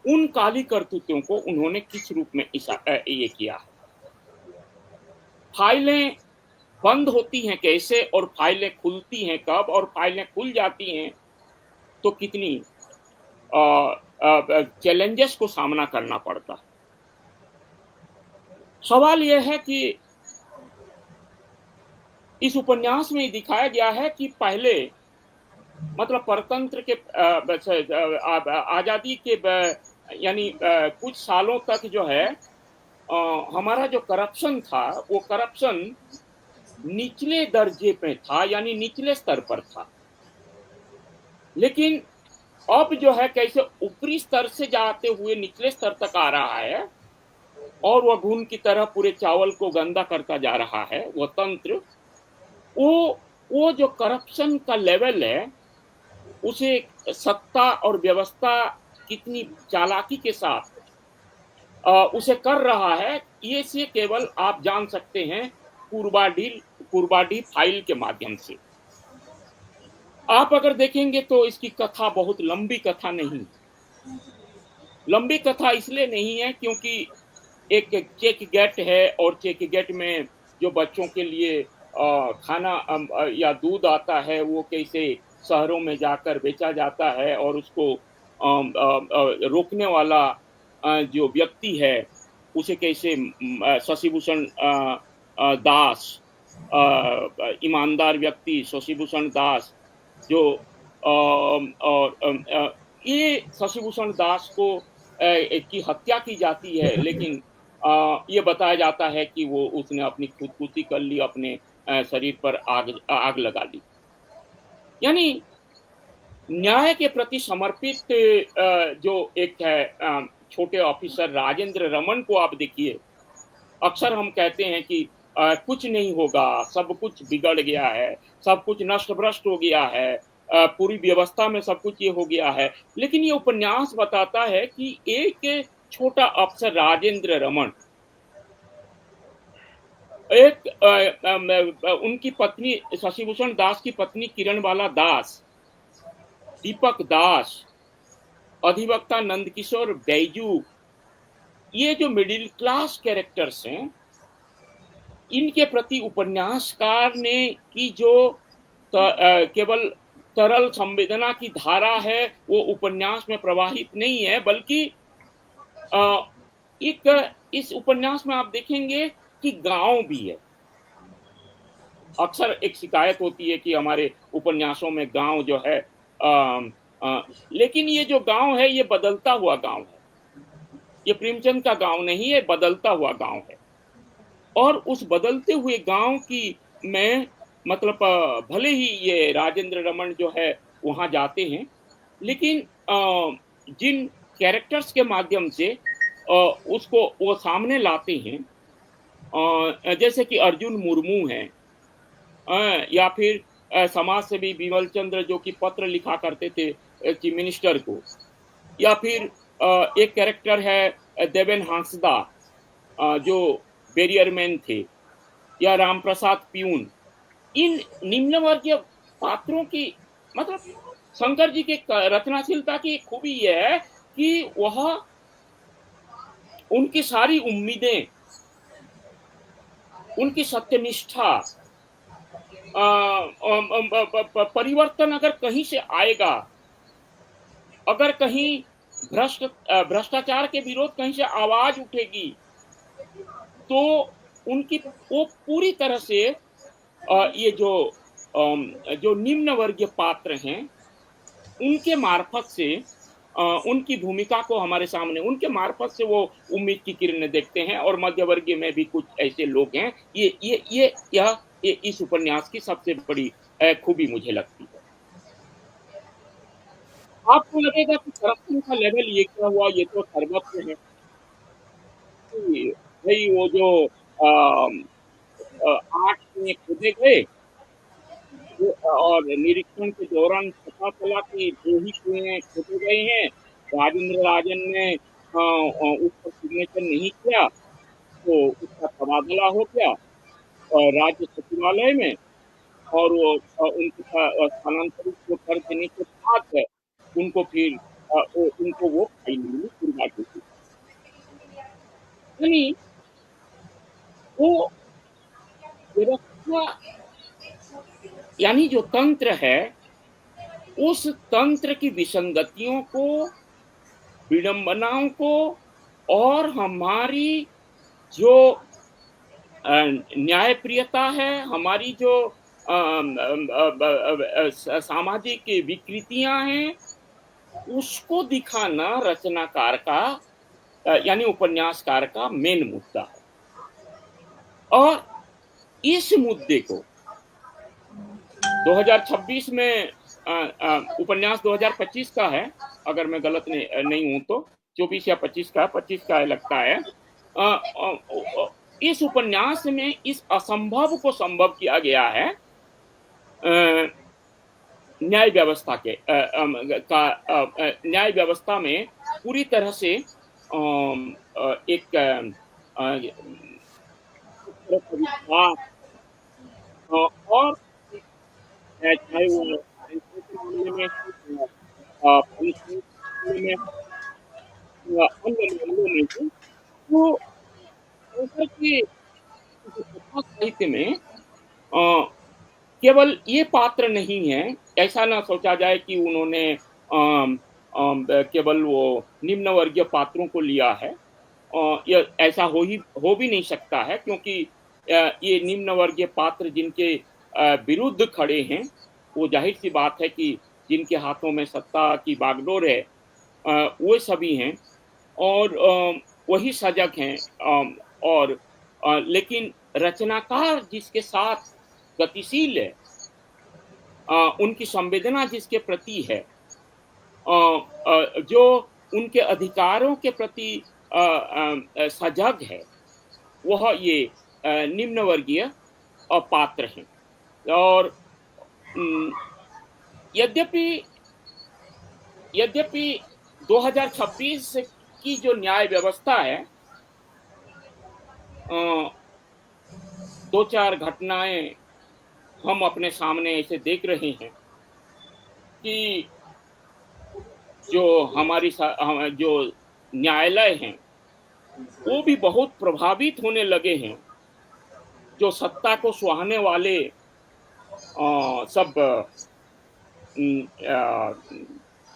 उन काली करतूतों को उन्होंने किस रूप में ये किया है। फाइलें बंद होती हैं कैसे, और फाइलें खुलती हैं कब, और फाइलें खुल जाती हैं तो कितनी चैलेंजेस को सामना करना पड़ता है। सवाल यह है कि इस उपन्यास में दिखाया गया है कि पहले मतलब परतंत्र के आजादी के यानी कुछ सालों तक जो है हमारा जो करप्शन था वो करप्शन निचले दर्जे पे था, यानी निचले स्तर पर था। लेकिन अब जो है कैसे ऊपरी स्तर से जाते हुए निचले स्तर तक आ रहा है और वह घुन की तरह पूरे चावल को गंदा करता जा रहा है। वो तंत्र, वो जो करप्शन का लेवल है उसे सत्ता और व्यवस्था कितनी चालाकी के साथ उसे कर रहा है, ये से केवल आप जान सकते हैं पूर्वाडी फाइल के माध्यम से। आप अगर देखेंगे तो इसकी कथा बहुत लंबी कथा नहीं, लंबी कथा इसलिए नहीं है क्योंकि एक चेक गेट है और चेक गेट में जो बच्चों के लिए खाना या दूध आता है वो कैसे शहरों में जाकर बेचा जाता है और उसको रोकने वाला जो व्यक्ति है उसे कैसे शशिभूषण दास, ईमानदार व्यक्ति शशिभूषण दास जो ये शशिभूषण दास को की हत्या की जाती है, लेकिन ये बताया जाता है कि वो उसने अपनी खुदकुशी कर ली, अपने शरीर पर आग लगा ली। यानी न्याय के प्रति समर्पित जो एक है छोटे ऑफिसर राजेंद्र रमन को आप देखिए। अक्सर हम कहते हैं कि कुछ नहीं होगा, सब कुछ बिगड़ गया है, सब कुछ नष्ट भ्रष्ट हो गया है, पूरी व्यवस्था में सब कुछ ये हो गया है। लेकिन ये उपन्यास बताता है कि एक छोटा अफसर राजेंद्र रमन, एक उनकी पत्नी शशिभूषण दास की पत्नी किरणबाला दास, दीपक दास, अधिवक्ता नंदकिशोर बैजू, ये जो मिडिल क्लास कैरेक्टर्स हैं, इनके प्रति उपन्यासकार ने की जो केवल तरल संवेदना की धारा है वो उपन्यास में प्रवाहित नहीं है, बल्कि एक इस उपन्यास में आप देखेंगे कि गांव भी है। अक्सर एक शिकायत होती है कि हमारे उपन्यासों में गांव जो है लेकिन ये जो गांव है ये बदलता हुआ गांव है, ये प्रेमचंद का गांव नहीं है, बदलता हुआ गांव है। और उस बदलते हुए गांव की में मतलब भले ही ये राजेंद्र रमन जो है वहां जाते हैं, लेकिन जिन कैरेक्टर्स के माध्यम से उसको वो सामने लाते हैं, जैसे कि अर्जुन मुर्मू हैं, या फिर समाज सेवी विमल चंद्र जो कि पत्र लिखा करते थे चीफ मिनिस्टर को, या फिर एक कैरेक्टर है देवेन हांसदा जो बैरियरमैन थे, या राम प्रसाद प्यून। इन निम्न वर्गीय पात्रों की मतलब शंकर जी के रचनाशीलता की खूबी यह है कि वह उनकी सारी उम्मीदें, उनकी सत्यनिष्ठा, परिवर्तन अगर कहीं से आएगा, अगर कहीं भ्रष्टाचार के विरोध कहीं से आवाज उठेगी, तो उनकी वो पूरी तरह से ये जो निम्न वर्गीय पात्र हैं उनके मार्फत से उनकी भूमिका को हमारे सामने, उनके मार्फत से वो उम्मीद की किरणें देखते हैं। और मध्य वर्गीय में भी कुछ ऐसे लोग हैं। ये इस उपन्यास की सबसे बड़ी खूबी मुझे लगती है। आपको लगेगा कि करप्शन का लेवल ये क्या हुआ, ये तो सर्वत्र है। भाई वो जो 8 में खोदे गए और निरीक्षण के दौरान पता चला कि 2 ही कुएं खोदे गए हैं, राजेंद्र राजन ने उस पर सिग्नेचर नहीं किया, तो उसका तबादला हो गया राज्य सचिवालय में, और वो उनका स्थानांतरित जो कर देने के बाद उनको फिर उनको वो फाइल मिली पूर्वाडी की। यानी वो व्यवस्था, यानी जो तंत्र है उस तंत्र की विसंगतियों को विडंबनाओं को और हमारी जो न्यायप्रियता है, हमारी जो सामाजिक विकृतियां हैं, उसको दिखाना रचनाकार का यानी उपन्यासकार का मेन मुद्दा है। और इस मुद्दे को 2026 में उपन्यास 2025 का है, अगर मैं गलत नहीं हूं तो 24 या 25 का लगता है। इस उपन्यास में इस असंभव को संभव किया गया है न्याय व्यवस्था के न्याय व्यवस्था में पूरी तरह से एक और चाहे वो मामले में अन्य मामलों में भी, तो के साहित्य में केवल ये पात्र नहीं है। ऐसा ना सोचा जाए कि उन्होंने केवल वो निम्न वर्गीय पात्रों को लिया है। ऐसा हो भी नहीं सकता है, क्योंकि ये निम्न वर्गीय पात्र जिनके विरुद्ध खड़े हैं, वो जाहिर सी बात है कि जिनके हाथों में सत्ता की बागडोर है, वो सभी हैं और वही सजग हैं। और लेकिन रचनाकार जिसके साथ गतिशील है, उनकी संवेदना जिसके प्रति है, जो उनके अधिकारों के प्रति सजग है, वह ये निम्न वर्गीय पात्र हैं। और यद्यपि 2026 की जो न्याय व्यवस्था है, दो चार घटनाएं हम अपने सामने ऐसे देख रहे हैं कि जो हमारी जो न्यायालय हैं, वो भी बहुत प्रभावित होने लगे हैं। जो सत्ता को सुहाने वाले सब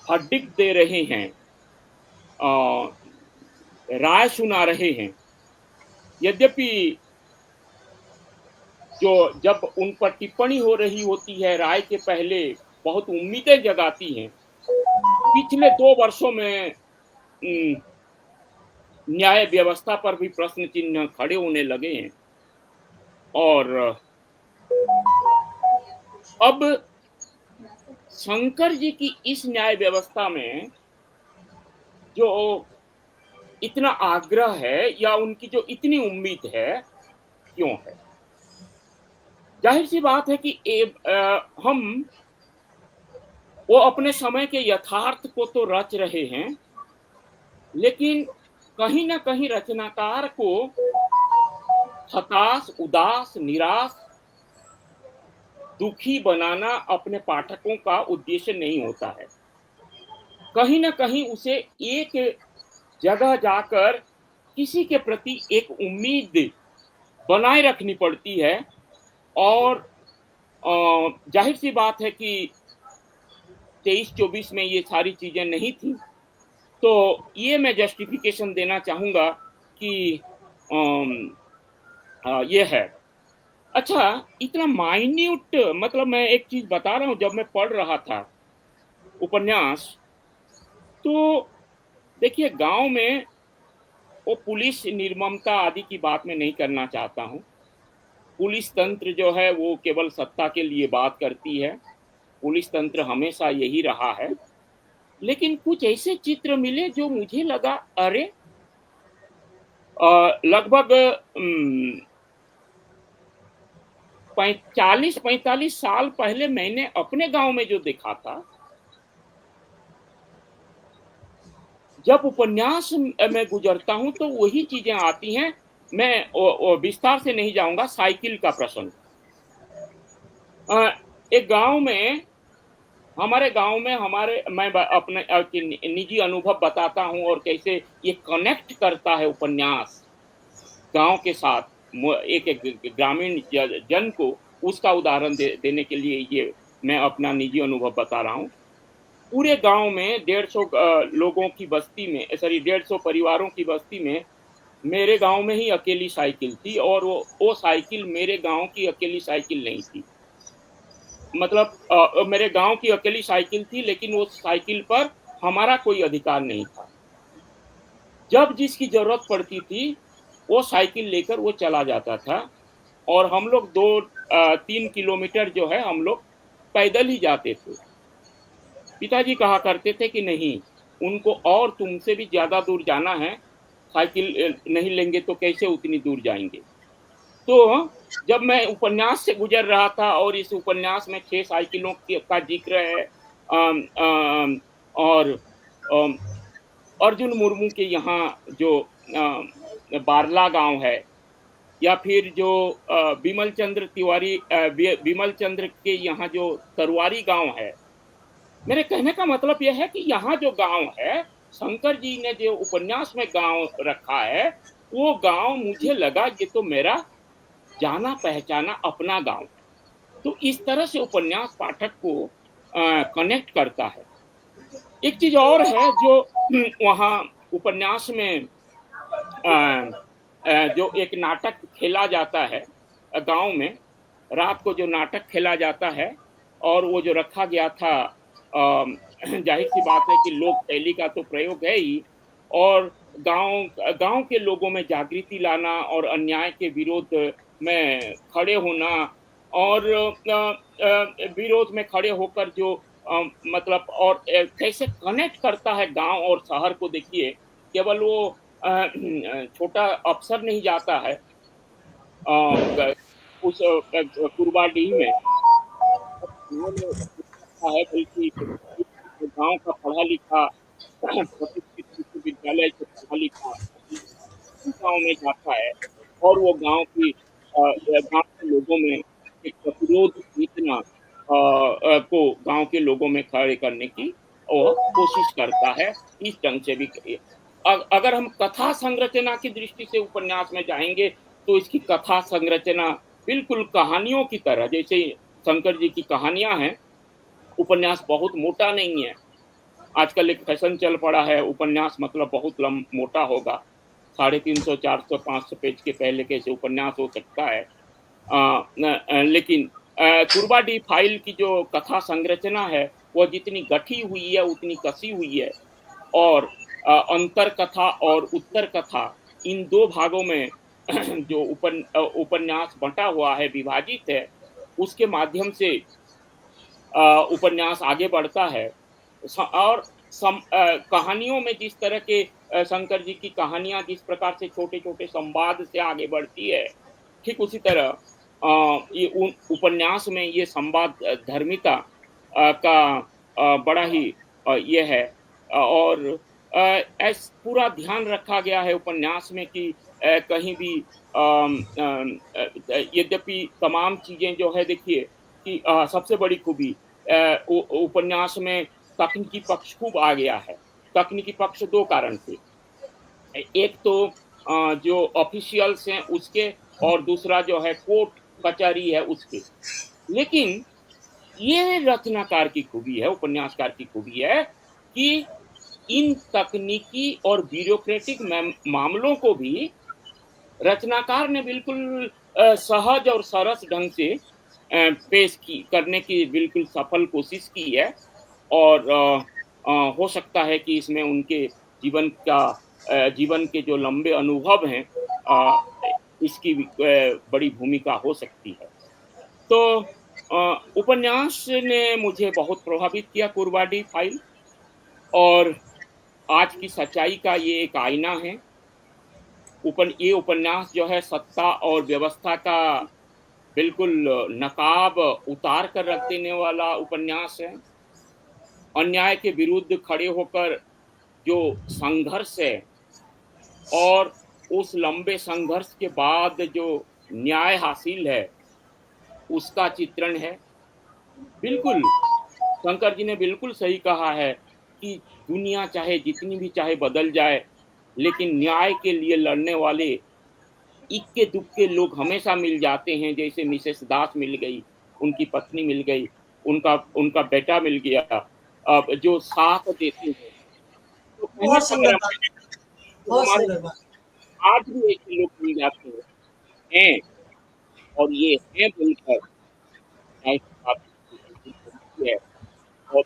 हड्डिक दे रहे हैं, राय सुना रहे हैं। यद्यपि जो जब उन पर टिप्पणी हो रही होती है, राय के पहले बहुत उम्मीदें जगाती हैं। पिछले 2 वर्षों में न्याय व्यवस्था पर भी प्रश्न चिन्ह खड़े होने लगे हैं। और अब शंकर जी की इस न्याय व्यवस्था में जो इतना आग्रह है, या उनकी जो इतनी उम्मीद है, क्यों है? जाहिर सी बात है कि हम वो अपने समय के यथार्थ को तो रच रहे हैं, लेकिन कहीं ना कहीं रचनाकार को हताश, उदास, निराश, दुखी बनाना अपने पाठकों का उद्देश्य नहीं होता है। कहीं ना कहीं उसे एक जगह जाकर किसी के प्रति एक उम्मीद बनाए रखनी पड़ती है। और जाहिर सी बात है कि 23-24 में ये सारी चीजें नहीं थी, तो ये मैं जस्टिफिकेशन देना चाहूंगा कि ये है। अच्छा, इतना माइन्यूट, मतलब मैं एक चीज बता रहा हूँ, जब मैं पढ़ रहा था उपन्यास, तो देखिए गांव में वो पुलिस निर्ममता आदि की बात मैं नहीं करना चाहता हूँ। पुलिस तंत्र जो है वो केवल सत्ता के लिए बात करती है। पुलिस तंत्र हमेशा यही रहा है। लेकिन कुछ ऐसे चित्र मिले जो मुझे लगा, अरे लगभग 40-45 साल पहले मैंने अपने गांव में जो देखा था, जब उपन्यास में गुजरता हूं तो वही चीजें आती हैं। मैं विस्तार से नहीं जाऊंगा। साइकिल का प्रसंग, एक गांव में, हमारे गांव में, मैं अपने निजी अनुभव बताता हूं और कैसे ये कनेक्ट करता है उपन्यास गांव के साथ, एक ग्रामीण जन को उसका उदाहरण देने के लिए ये मैं अपना निजी अनुभव बता रहा हूं। पूरे गांव में 150 लोगों की बस्ती में, सॉरी 150 परिवारों की बस्ती में मेरे गांव में ही अकेली साइकिल थी, और वो साइकिल मेरे गांव की अकेली साइकिल नहीं थी। मतलब मेरे गांव की अकेली साइकिल थी, लेकिन वो साइकिल पर हमारा कोई अधिकार नहीं था। जब जिसकी जरूरत पड़ती थी वो साइकिल लेकर वो चला जाता था, और हम लोग 2-3 किलोमीटर जो है हम लोग पैदल ही जाते थे। पिताजी कहा करते थे कि नहीं, उनको और तुमसे भी ज्यादा दूर जाना है, साइकिल नहीं लेंगे तो कैसे उतनी दूर जाएंगे। तो जब मैं उपन्यास से गुजर रहा था, और इस उपन्यास में 6 साइकिलों का जिक्र है, और अर्जुन मुर्मू के यहाँ जो बारला गांव है, या फिर जो बिमल चंद्र तिवारी, बिमल चंद्र के यहाँ जो तरवारी गांव है। मेरे कहने का मतलब यह है कि यहाँ जो गांव है, शंकर जी ने जो उपन्यास में गांव रखा है, वो गांव मुझे लगा ये तो मेरा जाना पहचाना अपना गांव है। तो इस तरह से उपन्यास पाठक को कनेक्ट करता है। एक चीज और है जो वहाँ उपन्यास में जो एक नाटक खेला जाता है गांव में, रात को जो नाटक खेला जाता है, और वो जो रखा गया था, जाहिर सी बात है कि लोक शैली का तो प्रयोग है ही, और गांव के लोगों में जागृति लाना और अन्याय के विरोध में खड़े होना, और विरोध में खड़े होकर जो मतलब, और कैसे कनेक्ट करता है गांव और शहर को। देखिए, केवल वो छोटा अफसर नहीं जाता है उस कुर्बाडीह में, है, बल्कि गांव का पढ़ा लिखा प्रतिष्ठित विश्वविद्यालय से पढ़ा लिखा गांव में जाता है, और वो गांव के लोगों में एक प्रतिरोध चेतना को गांव के लोगों में खड़े करने की और कोशिश करता है। इस ढंग से भी अगर हम कथा संरचना की दृष्टि से उपन्यास में जाएंगे, तो इसकी कथा संरचना बिल्कुल कहानियों की तरह, जैसे शंकर जी की कहानियां हैं। उपन्यास बहुत मोटा नहीं है। आजकल एक फैशन चल पड़ा है, उपन्यास मतलब बहुत मोटा होगा, 350, 400, 500 पेज के पहले कैसे उपन्यास हो सकता है। लेकिन कुर्बाडीह फाइल की जो कथा संरचना है, वह जितनी गठी हुई है उतनी कसी हुई है, और अंतर कथा और उत्तर कथा, इन दो भागों में जो उपन्यास बंटा हुआ है, विभाजित है, उसके माध्यम से उपन्यास आगे बढ़ता है। और कहानियों में जिस तरह के शंकर जी की कहानियां जिस प्रकार से छोटे छोटे संवाद से आगे बढ़ती है, ठीक उसी तरह ये उपन्यास में ये संवाद धर्मिता का बड़ा ही ये है। और पूरा ध्यान रखा गया है उपन्यास में कि कहीं भी यद्यपि तमाम चीजें जो है, देखिए कि सबसे बड़ी खूबी उपन्यास में तकनीकी पक्ष खूब आ गया है। तकनीकी पक्ष दो कारण से, एक तो जो ऑफिशियल्स हैं उसके, और दूसरा जो है कोर्ट कचहरी है उसके। लेकिन ये रचनाकार की खूबी है, उपन्यासकार की खूबी है कि इन तकनीकी और ब्यूरोक्रेटिक मामलों को भी रचनाकार ने बिल्कुल सहज और सरस ढंग से पेश करने की बिल्कुल सफल कोशिश की है। और हो सकता है कि इसमें उनके जीवन के जो लंबे अनुभव हैं, इसकी बड़ी भूमिका हो सकती है। तो उपन्यास ने मुझे बहुत प्रभावित किया, कुर्बाडीह फाइल, और आज की सच्चाई का ये एक आईना है। ये उपन्यास जो है सत्ता और व्यवस्था का बिल्कुल नकाब उतार कर रख देने वाला उपन्यास है। अन्याय के विरुद्ध खड़े होकर जो संघर्ष है, और उस लंबे संघर्ष के बाद जो न्याय हासिल है, उसका चित्रण है। बिल्कुल शंकर जी ने बिल्कुल सही कहा है कि दुनिया चाहे जितनी भी चाहे बदल जाए, लेकिन न्याय के लिए लड़ने वाले इक्के दुक्के लोग हमेशा मिल जाते हैं। जैसे मिसेस दास मिल गई, उनकी पत्नी मिल गई, उनका बेटा मिल गया, जो साथ देते हैं। तो कहीं बहुत सुंदर अगर बात, तो बहुत हमारे सुंदर बात। आज भी ऐसे लोग मिल जाते हैं और ये हैं बोलकर न्याय की बात होती है और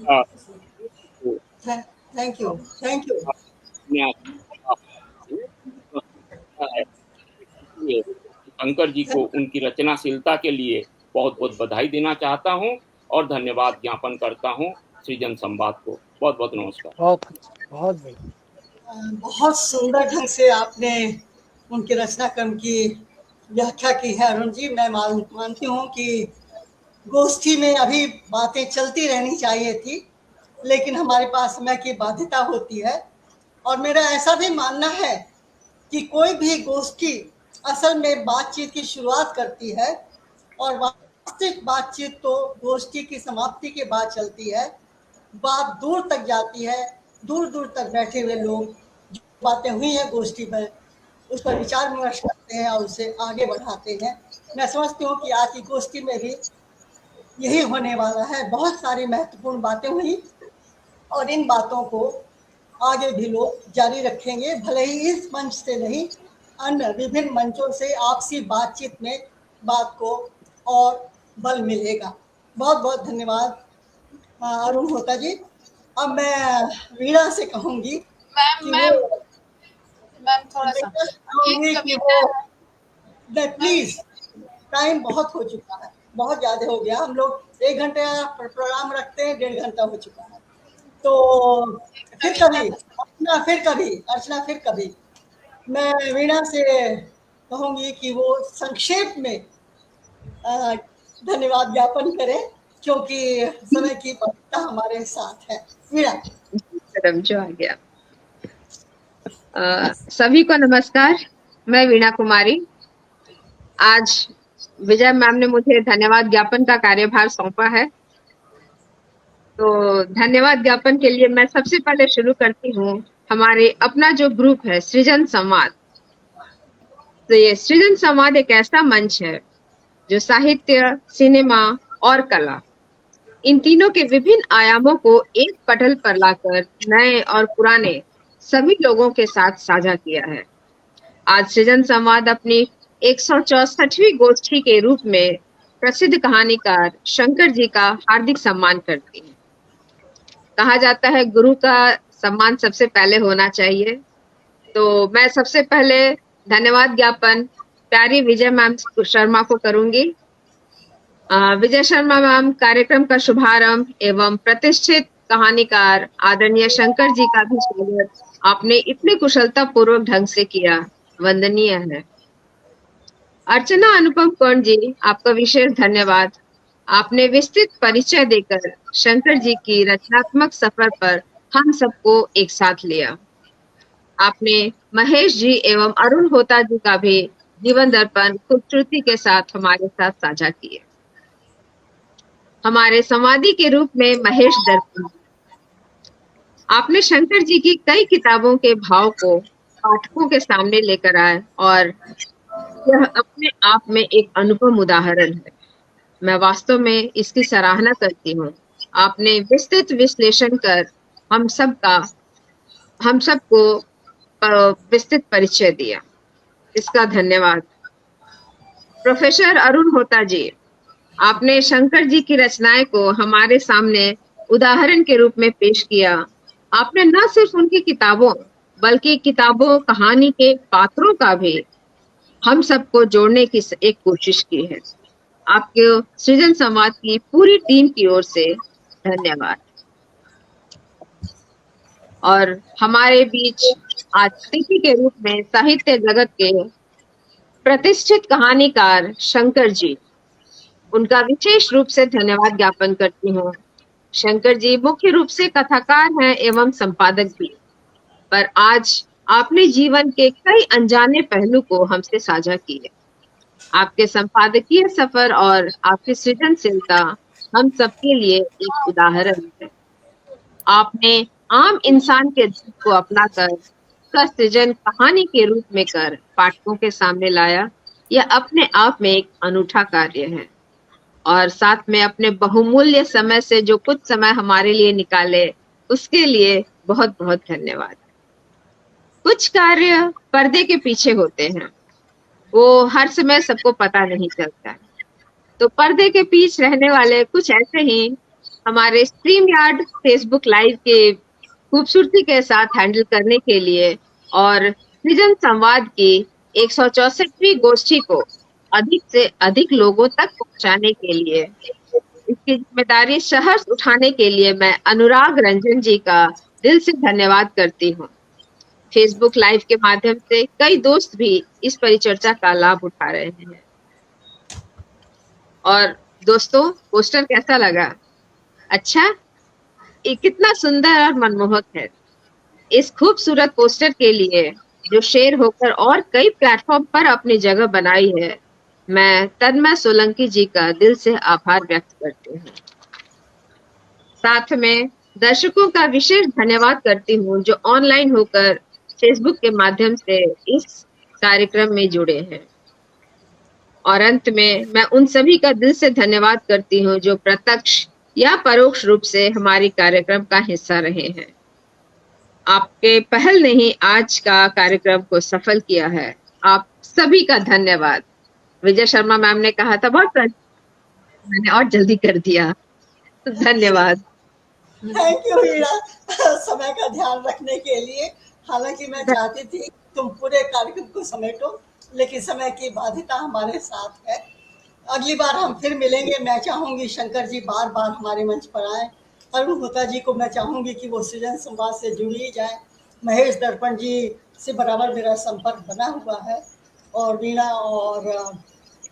अ, को थैंक यू, थैंक यू। न्याय है। इसलिए शंकर जी को उनकी रचनाशीलता के लिए बहुत बहुत बधाई देना चाहता हूँ और धन्यवाद ज्ञापन करता हूँ सृजन संवाद को। बहुत बहुत नमस्कार। बहुत बहुत बढ़िया। बहुत सुंदर ढंग से आपने उनके रचना क्रम की व्याख्या की है अरुण जी। मैं मानती हूँ कि गोष्ठी में अभी बातें चलती रहनी चाहिए थी, लेकिन हमारे पास समय की बाध्यता होती है। और मेरा ऐसा भी मानना है कि कोई भी गोष्ठी असल में बातचीत की शुरुआत करती है और वास्तविक बातचीत तो गोष्ठी की समाप्ति के बाद चलती है। बात दूर तक जाती है, दूर दूर तक बैठे हुए लोग जो बातें हुई हैं गोष्ठी में उस पर विचार विमर्श करते हैं और उसे आगे बढ़ाते हैं। मैं समझती हूँ कि आज की गोष्ठी में भी यही होने वाला है। बहुत सारी महत्वपूर्ण बातें हुई और इन बातों को आगे भी लोग जारी रखेंगे, भले ही इस मंच से नहीं, अन्य विभिन्न मंचों से आपसी बातचीत में बात को और बल मिलेगा। बहुत बहुत धन्यवाद अरुण होता जी। अब मैं वीणा से कहूंगी कि मैम थोड़ा सा एक कविता है। प्लीज, टाइम बहुत हो चुका है, बहुत ज्यादा हो गया। हम लोग 1 घंटे प्रोग्राम रखते हैं, 1.5 घंटा हो चुका है। तो फिर कभी अर्चना फिर कभी मैं वीणा से कहूंगी कि वो संक्षेप में धन्यवाद ज्ञापन करें, क्योंकि समय की बाध्यता हमारे साथ है। वीणा मैडम जो आ गया। सभी को नमस्कार, मैं वीणा कुमारी। आज विजय मैम ने मुझे धन्यवाद ज्ञापन का कार्यभार सौंपा है, तो धन्यवाद ज्ञापन के लिए मैं सबसे पहले शुरू करती हूँ हमारे अपना जो ग्रुप है सृजन संवाद। तो ये सृजन संवाद एक ऐसा मंच है जो साहित्य, सिनेमा और कला, इन तीनों के विभिन्न आयामों को एक पटल पर लाकर नए और पुराने सभी लोगों के साथ साझा किया है। आज सृजन संवाद अपनी 164वीं गोष्ठी के रूप में प्रसिद्ध कहानीकार शंकर जी का हार्दिक सम्मान करती है। कहा जाता है गुरु का सम्मान सबसे पहले होना चाहिए, तो मैं सबसे पहले धन्यवाद ज्ञापन प्यारी विजय मैम शर्मा को करूंगी। विजय शर्मा मैम, कार्यक्रम का शुभारंभ एवं प्रतिष्ठित कहानीकार आदरणीय शंकर जी का भी स्वागत आपने इतने कुशलता पूर्वक ढंग से किया, वंदनीय है। अर्चना अनुपम कौर जी, आपका विशेष धन्यवाद। आपने विस्तृत परिचय देकर शंकर जी की रचनात्मक सफर पर हम सबको एक साथ लिया। आपने महेश जी एवं अरुण होता जी का भी जीवन दर्पण खूबसूरती के साथ हमारे साथ साझा किए। हमारे संवादी के रूप में महेश दर्पण, आपने शंकर जी की कई किताबों के भाव को पाठकों के सामने लेकर आए और यह अपने आप में एक अनुपम उदाहरण है। मैं वास्तव में इसकी सराहना करती हूँ। आपने विस्तृत विश्लेषण कर हम सबको विस्तृत परिचय दिया, इसका धन्यवाद। प्रोफेसर अरुण होता जी, आपने शंकर जी की रचनाएं को हमारे सामने उदाहरण के रूप में पेश किया। आपने न सिर्फ उनकी किताबों बल्कि किताबों, कहानी के पात्रों का भी हम सबको जोड़ने की एक कोशिश की है। आपके सृजन संवाद की पूरी टीम की ओर से धन्यवाद। और हमारे बीच आज अतिथि के रूप में साहित्य जगत के प्रतिष्ठित कहानीकार शंकर जी, उनका विशेष रूप से धन्यवाद ज्ञापन करती हूँ। शंकर जी मुख्य रूप से कथाकार हैं एवं संपादक भी, पर आज आपने जीवन के कई अनजाने पहलू को हमसे साझा किए। आपके संपादकीय सफर और आपकी सृजनशीलता हम सबके लिए एक उदाहरण है। आपने आम इंसान के दुख को अपनाकर उसका सृजन कहानी के रूप में कर पाठकों के सामने लाया। यह अपने आप में एक अनूठा कार्य है। और साथ में अपने बहुमूल्य समय से जो कुछ समय हमारे लिए निकाले, उसके लिए बहुत बहुत धन्यवाद। कुछ कार्य पर्दे के पीछे होते हैं, वो हर समय सबको पता नहीं चलता। तो पर्दे के पीछे रहने वाले कुछ ऐसे ही हमारे स्ट्रीम यार्ड फेसबुक लाइव के खूबसूरती के साथ हैंडल करने के लिए और सृजन संवाद की 164वीं गोष्ठी को अधिक से अधिक लोगों तक पहुंचाने के लिए इसकी जिम्मेदारी सहर्ष उठाने के लिए मैं अनुराग रंजन जी का दिल से धन्यवाद करती हूँ। फेसबुक लाइव के माध्यम से कई दोस्त भी इस परिचर्चा का लाभ उठा रहे हैं। और दोस्तों, पोस्टर कैसा लगा? अच्छा, ये कितना सुंदर और मनमोहक है। इस खूबसूरत पोस्टर के लिए जो शेयर होकर और कई प्लेटफॉर्म पर अपनी जगह बनाई है, मैं तन्मय सोलंकी जी का दिल से आभार व्यक्त करती हूँ। साथ में दर्शकों का विशेष धन्यवाद करती हूँ जो ऑनलाइन होकर फेसबुक के माध्यम से इस कार्यक्रम में जुड़े हैं। और अंत में मैं उन सभी का दिल से धन्यवाद करती हूँ जो प्रत्यक्ष या परोक्ष रूप से हमारी कार्यक्रम का हिस्सा रहे हैं। आपके पहल ने ही आज का कार्यक्रम को सफल किया है। आप सभी का धन्यवाद। विजय शर्मा मैम ने कहा था बहुत, मैंने और जल्दी कर दिया। धन्यवाद। थैंक यू हीरा, समय का ध्यान रखने के लिए। हालांकि मैं चाहती थी तुम पूरे कार्यक्रम को समेटो, लेकिन समय की बाध्यता हमारे साथ है। अगली बार हम फिर मिलेंगे। मैं चाहूंगी शंकर जी बार बार हमारे मंच पर आए। अरुण होता जी को मैं चाहूंगी कि वो सृजन संवाद से जुड़ी जाए। महेश दर्पण जी से बराबर मेरा संपर्क बना हुआ है, और वीणा और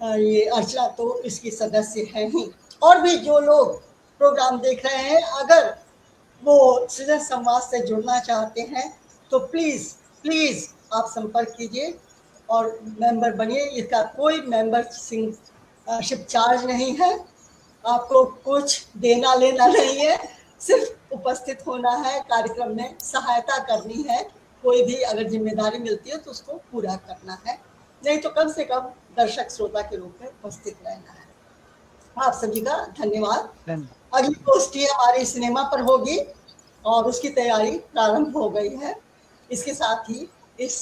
ये अर्चना तो इसकी सदस्य हैं ही। और भी जो लोग प्रोग्राम देख रहे हैं, अगर वो सृजन संवाद से जुड़ना चाहते हैं तो प्लीज़ प्लीज़ आप संपर्क कीजिए और मेंबर बनिए। इसका कोई मेंबरशिप चार्ज नहीं है, आपको कुछ देना लेना नहीं है, सिर्फ उपस्थित होना है, कार्यक्रम में सहायता करनी है। कोई भी अगर जिम्मेदारी मिलती है तो उसको पूरा करना है, नहीं तो कम से कम दर्शक श्रोता के रूप में उपस्थित रहना है। आप सभी का धन्यवाद। अगली गोष्ठी हमारी सिनेमा पर होगी और उसकी तैयारी प्रारंभ हो गई है। इसके साथ ही इस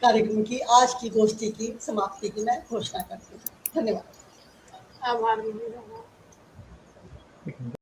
कार्यक्रम की आज की गोष्ठी की समाप्ति की मैं घोषणा करती हूँ। धन्यवाद। आभार।